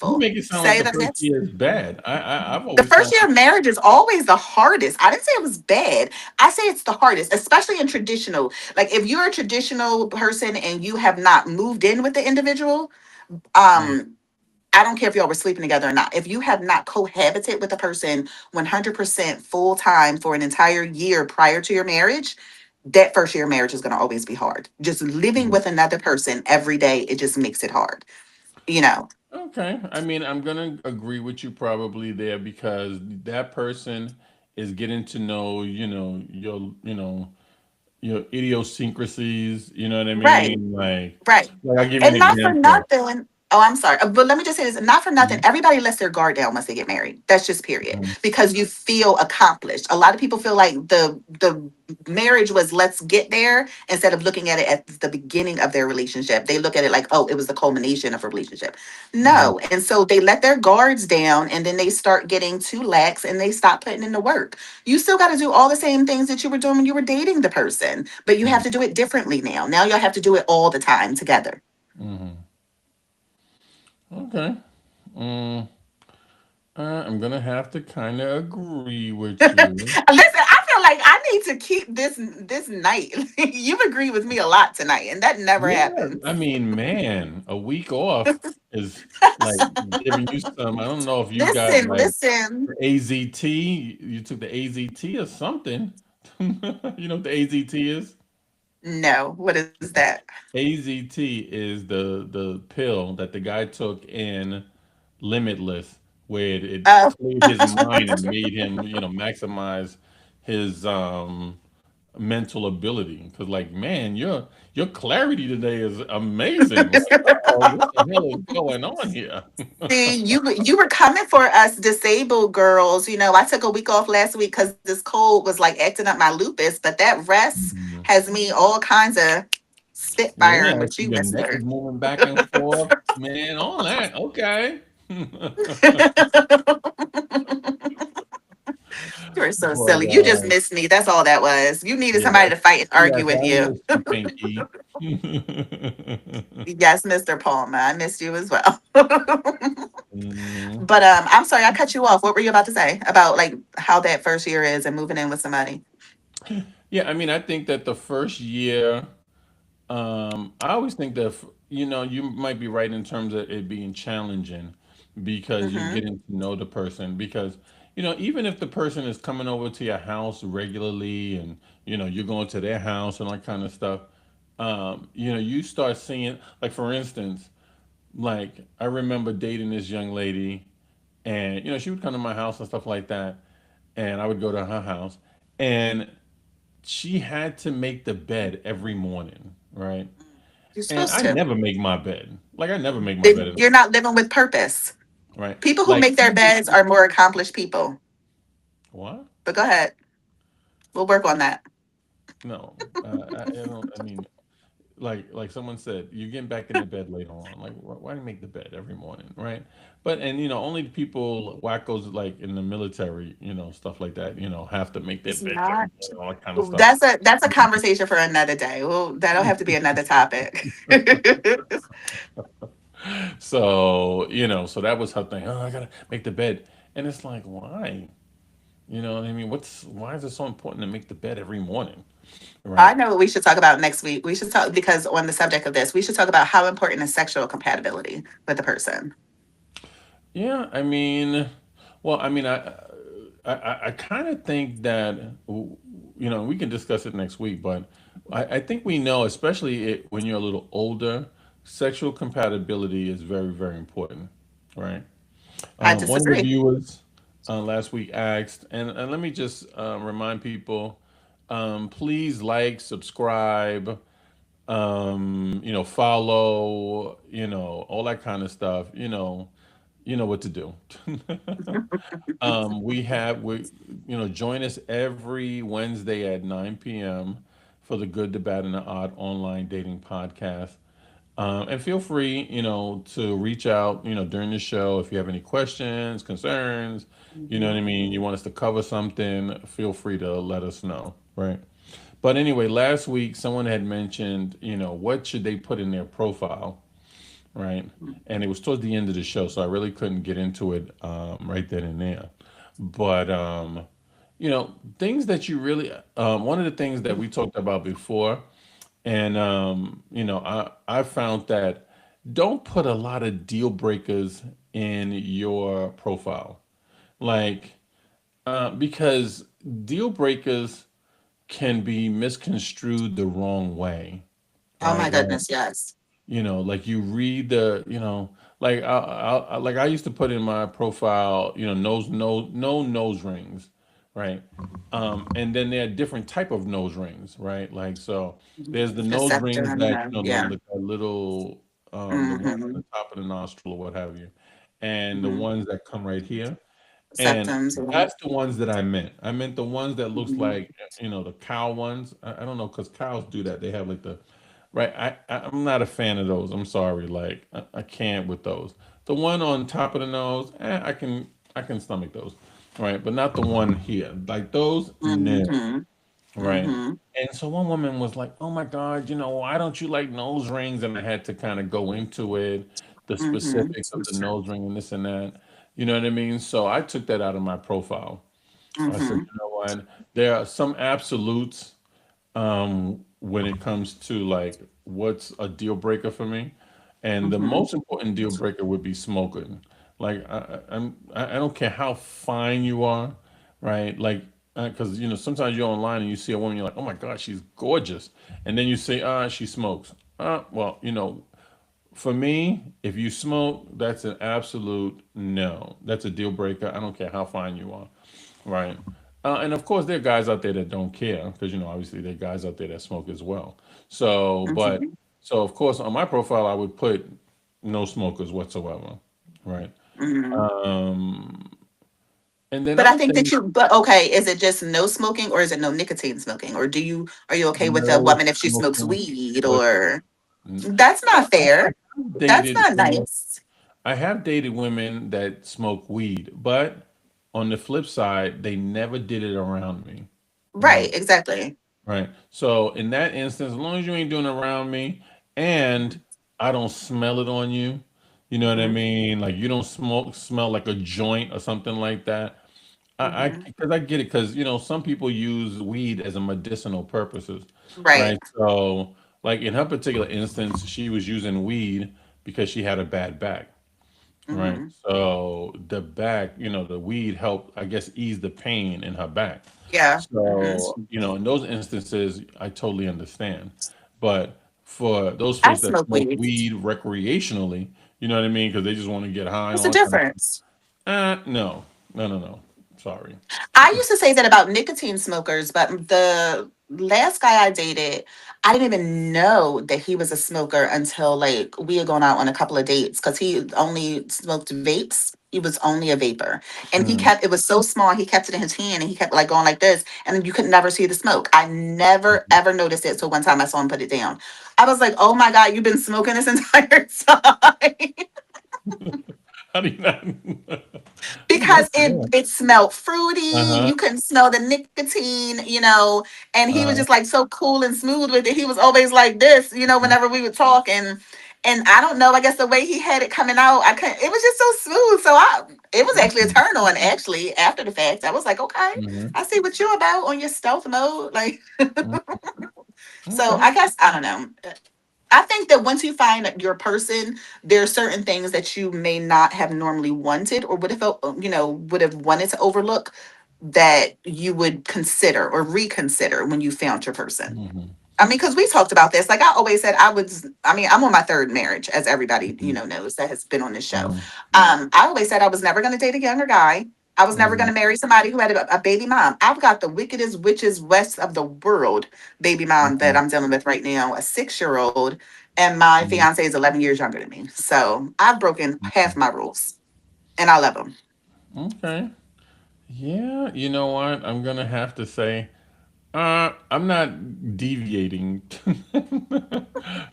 You successful? make it sound like Say the that first again. year is bad. I've The always first found. year of marriage is always the hardest. I didn't say it was bad. I say it's the hardest, especially in traditional. Like if you're a traditional person and you have not moved in with the individual, Mm, um, I don't care if y'all were sleeping together or not. If you have not cohabited with a person 100% full time for an entire year prior to your marriage, that first year of marriage is going to always be hard. Just living mm. with another person every day, it just makes it hard, you know. Okay. I mean, I'm gonna agree with you probably there because that person is getting to know, your idiosyncrasies. You know what I Right. mean? Right. Like I'll give you an And not for example. nothing. Oh, I'm sorry. But let me just say this, not for nothing. Mhm, Everybody lets their guard down once they get married. That's just period. mhm, Because you feel accomplished. A lot of people feel like the marriage was let's get there instead of looking at it at the beginning of their relationship. They look at it like, oh, it was the culmination of a relationship. mhm, No. And so they let their guards down and then they start getting too lax and they stop putting in the work. You still got to do all the same things that you were doing when you were dating the person, but you have mhm, to do it differently now. Now y'all have to do it all the time together. mhm. Okay. Mm, I'm gonna have to kind of agree with Listen, you. I feel like I need to keep this night. You've agreed with me a lot tonight, and that never Yeah, I happens. mean, man, a week off is like giving you some. I don't know if you got Listen, like listen. AZT. You took the AZT or something. You know what the AZT is? No, what is that? AZT is the pill that the guy took in Limitless, where it Oh, cleared his mind and made him, maximize his mental ability. Because, like, man, your clarity today is amazing. Like, oh, what the hell is going on here? see, you were coming for us disabled girls. I took a week off last week because this cold was like acting up my lupus, but that rest Mhm. has me all kinds of Yeah, spitfiring I with see you, your neck is Mister. moving back and forth, man. All that, okay. You are so But silly. You just missed me. That's all that was. You needed yeah, somebody to fight and argue yes, with I you. miss you, Pinky. Yes, Mr. Palmer. I missed you as well. Mhm. But I'm sorry I cut you off. What were you about to say about like how that first year is and moving in with somebody? Yeah, I mean, I think that the first year, I always think that you might be right in terms of it being challenging because you're Mm-hmm. getting to know the person. Because even if the person is coming over to your house regularly and you're going to their house and all that kind of stuff, you start seeing, like, for instance, like I remember dating this young lady, and she would come to my house and stuff like that, and I would go to her house, and she had to make the bed every morning, right? You're And supposed I to. never make my bed. Like, I never make my Then bed, you're not living with purpose. right? People who Like make their beds are more accomplished people. What? But go ahead. We'll work on that. No, I don't. I mean, like someone said, you're getting back in the bed later on. Like, why do you make the bed every morning, right? But and only the people wackos like in the military, stuff like that, have to make their It's beds every not. morning, all that kind of stuff. That's a conversation for another day. Well, that'll have to be another topic. So so that was her thing. Oh, I gotta make the bed, and it's like, why? You know what I mean? Why is it so important to make the bed every morning, I right? know what we should talk about next week. We should talk because on the subject of this, we should talk about how important is sexual compatibility with the person. Yeah, I mean, well, I mean, I kind of think that we can discuss it next week, but I think we know, especially when you're a little older, sexual compatibility is very, very important, right? I One of the disagree. viewers last week asked, and let me just remind people, please like, subscribe, follow, all that kind of stuff. You know what to do. Join us every Wednesday at 9 p.m. for the Good, the Bad, and the Odd online dating podcast. And feel free, to reach out, during the show if you have any questions, concerns, you know what I Mhm. mean, you want us to cover something, feel free to let us know, right? But anyway, last week someone had mentioned, what should they put in their profile, right? And it was towards the end of the show, so I really couldn't get into it right then and there. But things that you really, one of the things that we talked about before, and I found that don't put a lot of deal breakers in your profile, like because deal breakers can be misconstrued the wrong way, Oh right? my Like goodness, yes. like you read like like I used to put in my profile, no nose rings, right? And then there are different type of nose rings, right? Like so, there's the The nose rings septum, that yeah. the little the one on Mm-hmm. the top of the nostril or what have you, and the Hmm. ones that come right here. And Septums, yeah. that's the ones that I meant. I meant the ones that looks Mhm. like, the cow ones. I don't know, because cows do that. They have like the, right. I'm not a fan of those. I'm sorry. Like I can't with those. The one on top of the nose, I can stomach those, right? But not the one here. Like those, no, Mhm. right? Mhm. And so one woman was like, "Oh my God, why don't you like nose rings?" And I had to kind of go into it, the Mhm. specifics of the nose ring and this and that. You know what I mean? So I took that out of my profile. I said, Mhm. you know what? There are some absolutes when it comes to like what's a deal breaker for me, and the Mhm. most important deal breaker would be smoking. Like I don't care how fine you are, right? Like because sometimes you're online and you see a woman, you're like, oh my God, she's gorgeous, and then you say, she smokes. Well, for me, if you smoke, that's an absolute no. That's a deal breaker. I don't care how fine you are, right? And of course, there are guys out there that don't care because obviously there are guys out there that smoke as well. So, but Mhm. so of course on my profile I would put no smokers whatsoever, right? Mhm. Um, and then But I other think that things, you, but okay, is it just no smoking or is it no nicotine smoking? Or are you okay with a no woman if she smokes smoking. weed What? or that's not fair. I've That's dated not women. nice. I have dated women that smoke weed, but on the flip side, they never did it around me, Right, right? exactly. Right. So in that instance, as long as you ain't doing it around me and I don't smell it on you, you know what I Mhm. mean? Like you don't smell like a joint or something like that. Mhm. Because I get it, because some people use weed as a medicinal purposes, Right. right? So like in her particular instance, she was using weed because she had a bad back, right? Mhm. So the back, the weed helped, I guess, ease the pain in her back. Yeah. Mhm. So, in those instances, I totally understand. But for those I folks that smoke smoke weed. weed recreationally, you know what I mean? Because they just want to get high and What's all the that kind of difference? no, no, no, no. Sorry. I used to say that about nicotine smokers, but last guy I dated, I didn't even know that he was a smoker until like we had gone out on a couple of dates because he only smoked vapes. He was only a vapor. And he Mm, kept it was so small, he kept it in his hand and he kept like going like this. And then you could never see the smoke. I never ever noticed it. So one time I saw him put it down. I was like, oh my God, you've been smoking this entire time. how do you not? Because That's it yeah. it smelled fruity. Uh-huh. You couldn't smell the nicotine, and he was Uh, just like so cool and smooth with it. He was always like this, whenever we would talk, and I don't know, I guess the way he had it coming out, I couldn't, it was just so smooth. So it was actually a mhm, turn on actually after the fact. I was like, okay, mhm, I see what you're about on your stealth mode. Like, mm, so okay. I guess I don't know. I think that once you find your person, there are certain things that you may not have normally wanted or would have wanted to overlook that you would consider or reconsider when you found your person. Mhm, I mean, because we talked about this. Like I always said, I'm on my third marriage, as everybody, mhm, knows that has been on this show. mhm, I always said I was never going to date a younger guy. I was never going mhm, to marry somebody who had a baby mom. I've got the wickedest witches west of the world baby mom that mhm, I'm dealing with right now, a 6-year-old, and my mhm, fiance is 11 years younger than me. So I've broken half my rules, and I love them. okay. Yeah, you know what? I'm gonna have to say, I'm not deviating.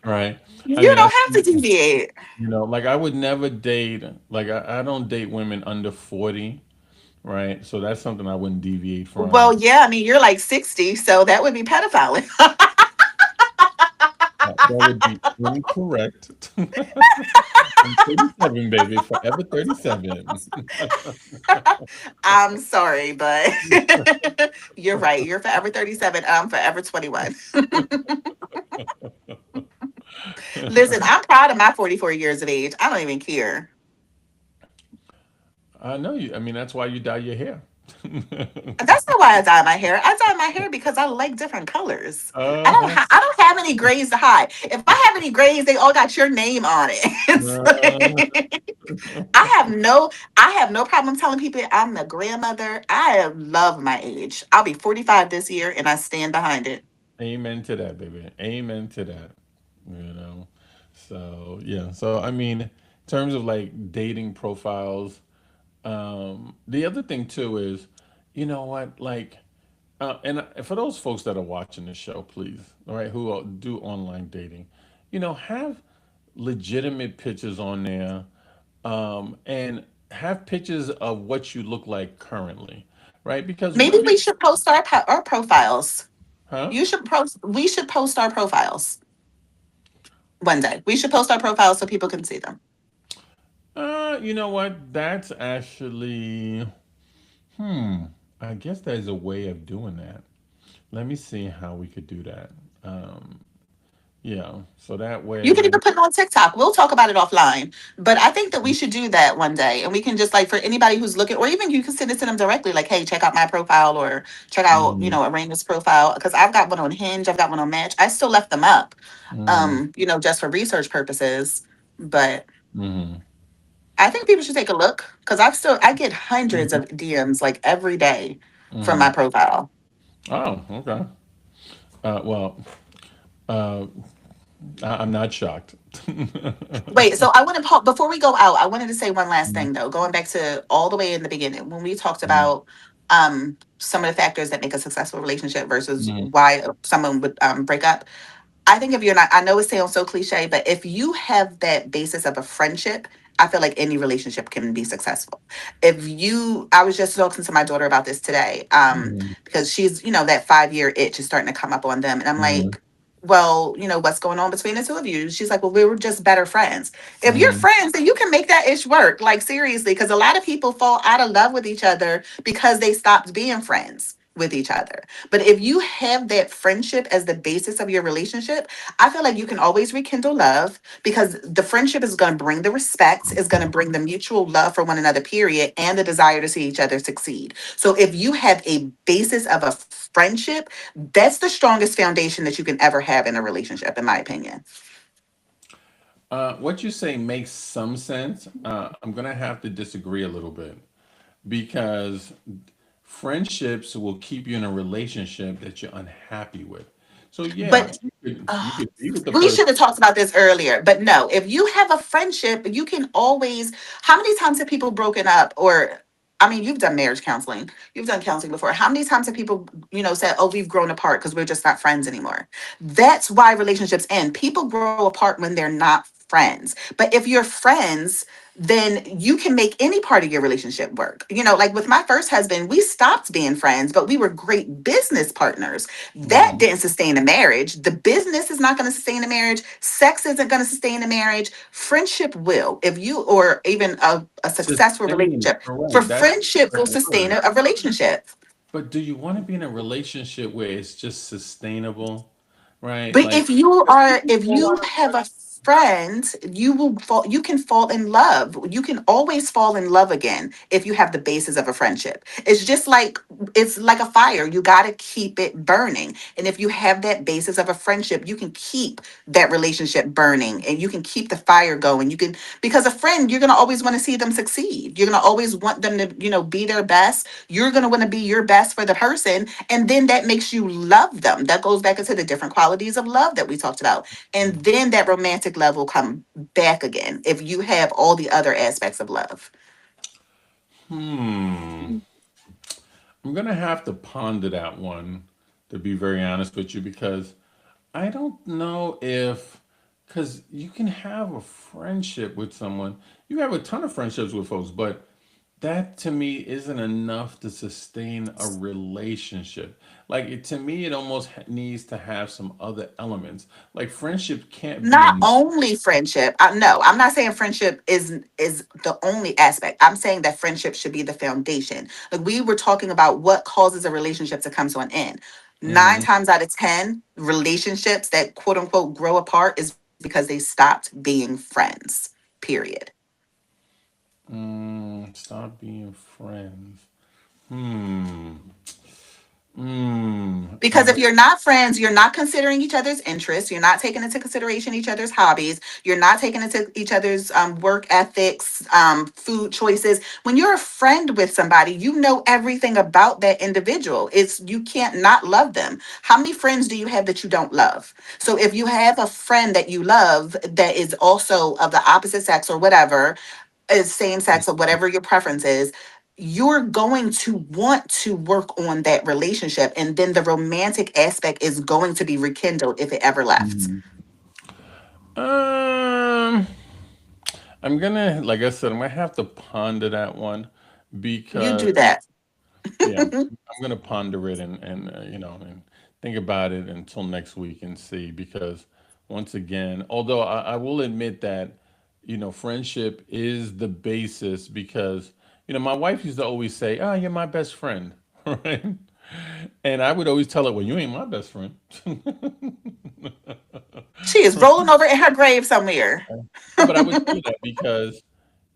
Right. I You mean, don't have to deviate. like I would never date, like I don't date women under 40, right? So that's something I wouldn't deviate Well, from. yeah, I mean, you're like 60, so that would be pedophiling. That would be incorrect. I'm 37, baby, forever 37. I'm sorry, but you're right. You're forever 37. I'm forever 21. Listen, I'm proud of my 44 years of age. I don't even care. I know you. I mean, that's why you dye your hair. That's not why I dye my hair. I dye my hair because I like different colors. Uh-huh. I don't have any grays to hide. If I have any grays, they all got your name on Uh, it. I have no problem telling people I'm a grandmother. I love my age. I'll be 45 this year and I stand behind it. Amen to that, baby. Amen to that. You know. So yeah. So I mean, in terms of like dating profiles, the other thing too is, you know what, like, and for those folks that are watching the show, please, all right, who do online dating, have legitimate pictures on there, and have pictures of what you look like currently, right? Because Maybe women, we should post our profiles. huh? You should post. We should post our profiles one day. We should post our profiles so people can see them. You know what? That's actually, hmm. I guess there's a way of doing that. Let me see how we could do that. Um, yeah, so that You can way, even put it on TikTok. We'll talk about it offline. But I think that we should do that one day. And we can just like for anybody who's looking, or even you can send it to them directly, like, hey, check out my profile or check out, mm, Aranda's profile. Because I've got one on Hinge, I've got one on Match. I still left them up, mm, just for research purposes. But mm, I think people should take a look because I get hundreds of DMs like every day from my mm. profile. Oh, okay. Well, uh, I'm not shocked. Wait, so I want to before we go out, I wanted to say one last thing though, going back to all the way in the beginning when we talked Mm, about some of the factors that make a successful relationship versus mm, why someone would break up. I think if you're not, I know it sounds so cliche, but if you have that basis of a friendship, I feel like any relationship can be successful. I was just talking to my daughter about this today, mm, because she's, that 5-year itch is starting to come up on them. And I'm mm, like, well, what's going on between the two of you? She's like, well, we were just better friends. If you're mm. friends, then you can make that itch work. Like, seriously, because a lot of people fall out of love with each other because they stopped being friends with each other. But if you have that friendship as the basis of your relationship, I feel like you can always rekindle love because the friendship is going to bring the respect, is going to bring the mutual love for one another, period, and the desire to see each other succeed. So if you have a basis of a friendship, that's the strongest foundation that you can ever have in a relationship, in my opinion. What you say makes some sense. I'm gonna have to disagree a little bit because friendships will keep you in a relationship that you're unhappy with. So yeah, But you uh, could be with the we person. should have talked about this earlier. But no, if you have a friendship, you can always. How many times have people broken up? Or, I mean, you've done marriage counseling. You've done counseling before. How many times have people, said, "Oh, we've grown apart because we're just not friends anymore"? That's why relationships end. People grow apart when they're not friends. But if you're friends, then you can make any part of your relationship work. Like with my first husband, we stopped being friends, but we were great business partners. That Mhm. didn't sustain a marriage. The business is not going to sustain a marriage. Sex isn't going to sustain a marriage. Friendship will. If you, or even a successful Sustain, relationship, for correct. That's friendship the will correct sustain word. a relationship. But do you want to be in a relationship where it's just sustainable, right? But Like, if you have a friend, you can fall in love. You can always fall in love again if you have the basis of a friendship. It's like a fire. You got to keep it burning. And if you have that basis of a friendship, you can keep that relationship burning and you can keep the fire going. Because a friend, you're going to always want to see them succeed. You're going to always want them to, be their best. You're going to want to be your best for the person. And then that makes you love them. That goes back into the different qualities of love that we talked about. And then that romantic love will come back again if you have all the other aspects of love. hmm, I'm gonna have to ponder that one, to be very honest with you, because I don't know if, because you can have a friendship with someone, you have a ton of friendships with folks, but that to me isn't enough to sustain a relationship. Like to me, it almost needs to have some other elements. Like friendship can't be Not enough. only friendship. No, I'm not saying friendship is the only aspect. I'm saying that friendship should be the foundation. Like we were talking about what causes a relationship to come to an end. Nine Hmm. times out of 10, relationships that quote unquote grow apart is because they stopped being friends. Period. Stop being friends. Hmm. Hmm. Because if you're not friends, you're not considering each other's interests. You're not taking into consideration each other's hobbies. You're not taking into each other's work ethics, food choices. When you're a friend with somebody, you know everything about that individual. You can't not love them. How many friends do you have that you don't love? So if you have a friend that you love that is also of the opposite sex or whatever, is same sex or whatever your preference is, you're going to want to work on that relationship. And then the romantic aspect is going to be rekindled if it ever left. Mhm. Um, I'm gonna, like I said, I'm gonna have to ponder that one You because do that. yeah, I'm gonna ponder it and think about it until next week and see. Because once again, although I will admit that friendship is the basis. Because my wife used to always say, "Oh, you're my best friend," right? And I would always tell her, "Well, you ain't my best friend." She is rolling over in her grave somewhere. No, but I would tell her that because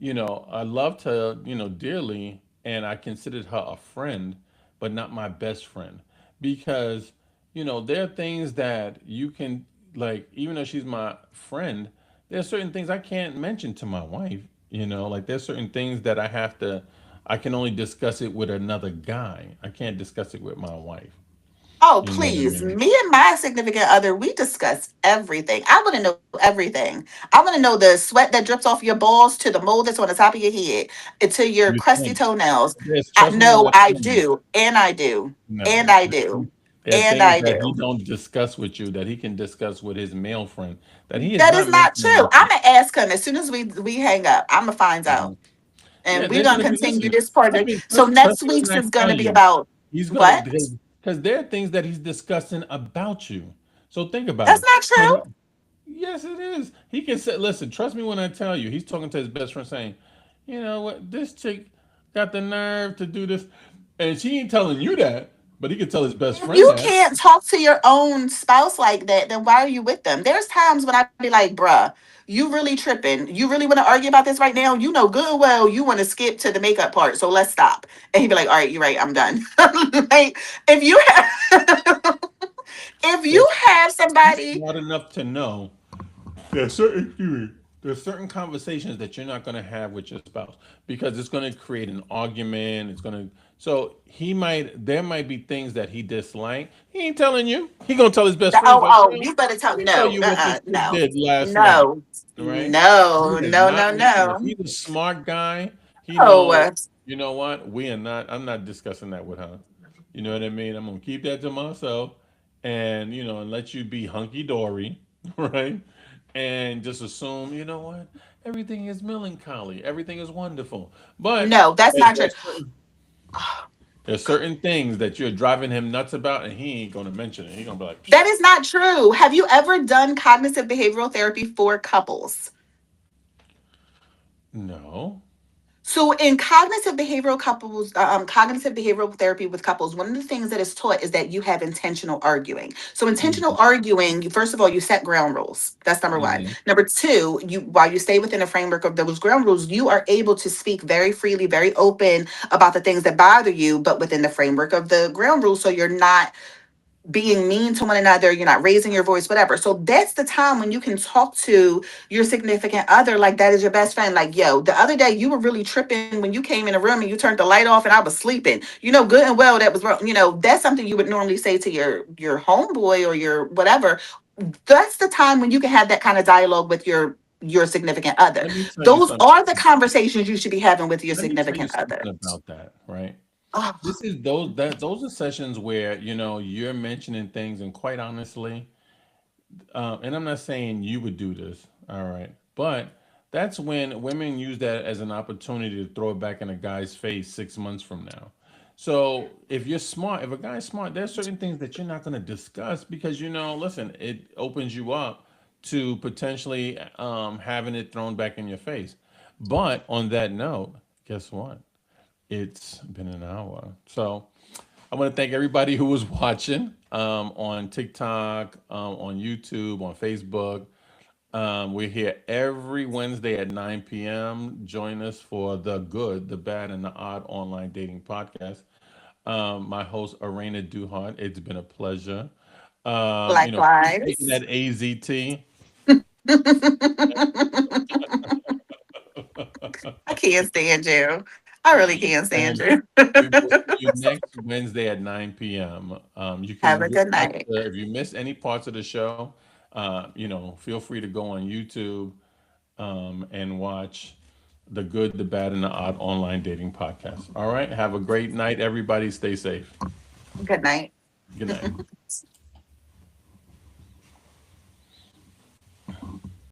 I loved her, dearly, and I considered her a friend, but not my best friend. Because, there are things that you can, like, even though she's my friend, there are certain things I can't mention to my wife, like there's certain things that I can only discuss it with another guy. I can't discuss it with my wife. Oh, You know what I please. mean? Me and my significant other, we discuss everything. I want to know everything. I want to know the sweat that drips off your balls to the mold that's on the top of your head and to your You crusty think, toenails. yes, I trust me when know I I tell you. do. And I do. And No, I do. there are And things I that he do. don't discuss with you that he can discuss with his male friend that he is That is not not mentioning true. with I'm you. gonna ask him as soon as we hang up. I'm gonna find out, Mhm. Yeah, and we're they're gonna gonna be. continue Listen, this trust project. me. So Trust next me when week's I is tell gonna be you, about he's gonna what? because there are things that he's discussing about you. So think about That's it. not So true. yes, it is. He can say, "Listen, trust me when I tell you." He's talking to his best friend, saying, "You know what? This chick got the nerve to do this," and she ain't telling you that, but he can tell his best If friend you that. can't talk to your own spouse like that, then why are you with them? There's times when I be like, bruh, you really tripping. You really want to argue about this right now? You know good and well you want to skip to the makeup part, so let's stop. And he'd be like, all right, you're right, I'm done. Like, if you have if you That's have he's somebody, smart enough to know. Yeah, certain. Excuse me. There's certain conversations that you're not going to have with your spouse because it's going to create an argument. It's going to, so there might be things that he disliked. He ain't telling you. He going to tell his best friends, Oh, like, oh, yo, you better tell let me tell no, you what this chick no, did last night. no, Right? no, He is no, not no, mentioning. If no. he's a smart guy, he Oh, knows, you know what? I'm not discussing that with her. You know what I mean? I'm going to keep that to myself and, and let you be hunky dory, right? And just assume, you know what? Everything is melancholy. Everything is wonderful. But no, that's not true. there's there's certain things that you're driving him nuts about, and he ain't going to mention it. He's going to be like, That is not true. Have you ever done cognitive behavioral therapy for couples? no. So in cognitive behavioral therapy with couples, one of the things that is taught is that you have intentional arguing. So intentional Mhm. arguing, first of all, you set ground rules. That's number one. Mhm. Number two, while you stay within the framework of those ground rules, you are able to speak very freely, very open about the things that bother you, but within the framework of the ground rules. So you're not being mean to one another, you're not raising your voice, whatever. So that's the time when you can talk to your significant other like that is your best friend. Like, yo, the other day you were really tripping when you came in the room and you turned the light off and I was sleeping. You know, good and well that was wrong. You know, that's something you would normally say to your homeboy or your whatever. That's the time when you can have that kind of dialogue with your significant other. Let me tell you Those something. are the conversations you should be having with your Let me tell you significant something other. about that, right? Oh, Those are sessions where you're mentioning things, and quite honestly, and I'm not saying you would do this, all right, but that's when women use that as an opportunity to throw it back in a guy's face 6 months from now. So if you're smart, if a guy's smart, there's certain things that you're not going to discuss because listen, it opens you up to potentially having it thrown back in your face. But on that note, guess what? It's been an hour. So I want to thank everybody who was watching on TikTok, on YouTube, on Facebook. We're here every Wednesday at 9 p.m. Join us for the good, the bad, and the odd online dating podcast. My host, Arena Duhart. It's been a pleasure. Keep taking likewise. that AZT. I can't stand you. I really can't stand And you. we will see you next Wednesday at 9 p.m. You Have can a good watch night. if you missed any parts of the show, feel free to go on YouTube and watch the good, the bad, and the odd online dating podcast. All right. Have a great night, everybody. Stay safe. Good night. Good night.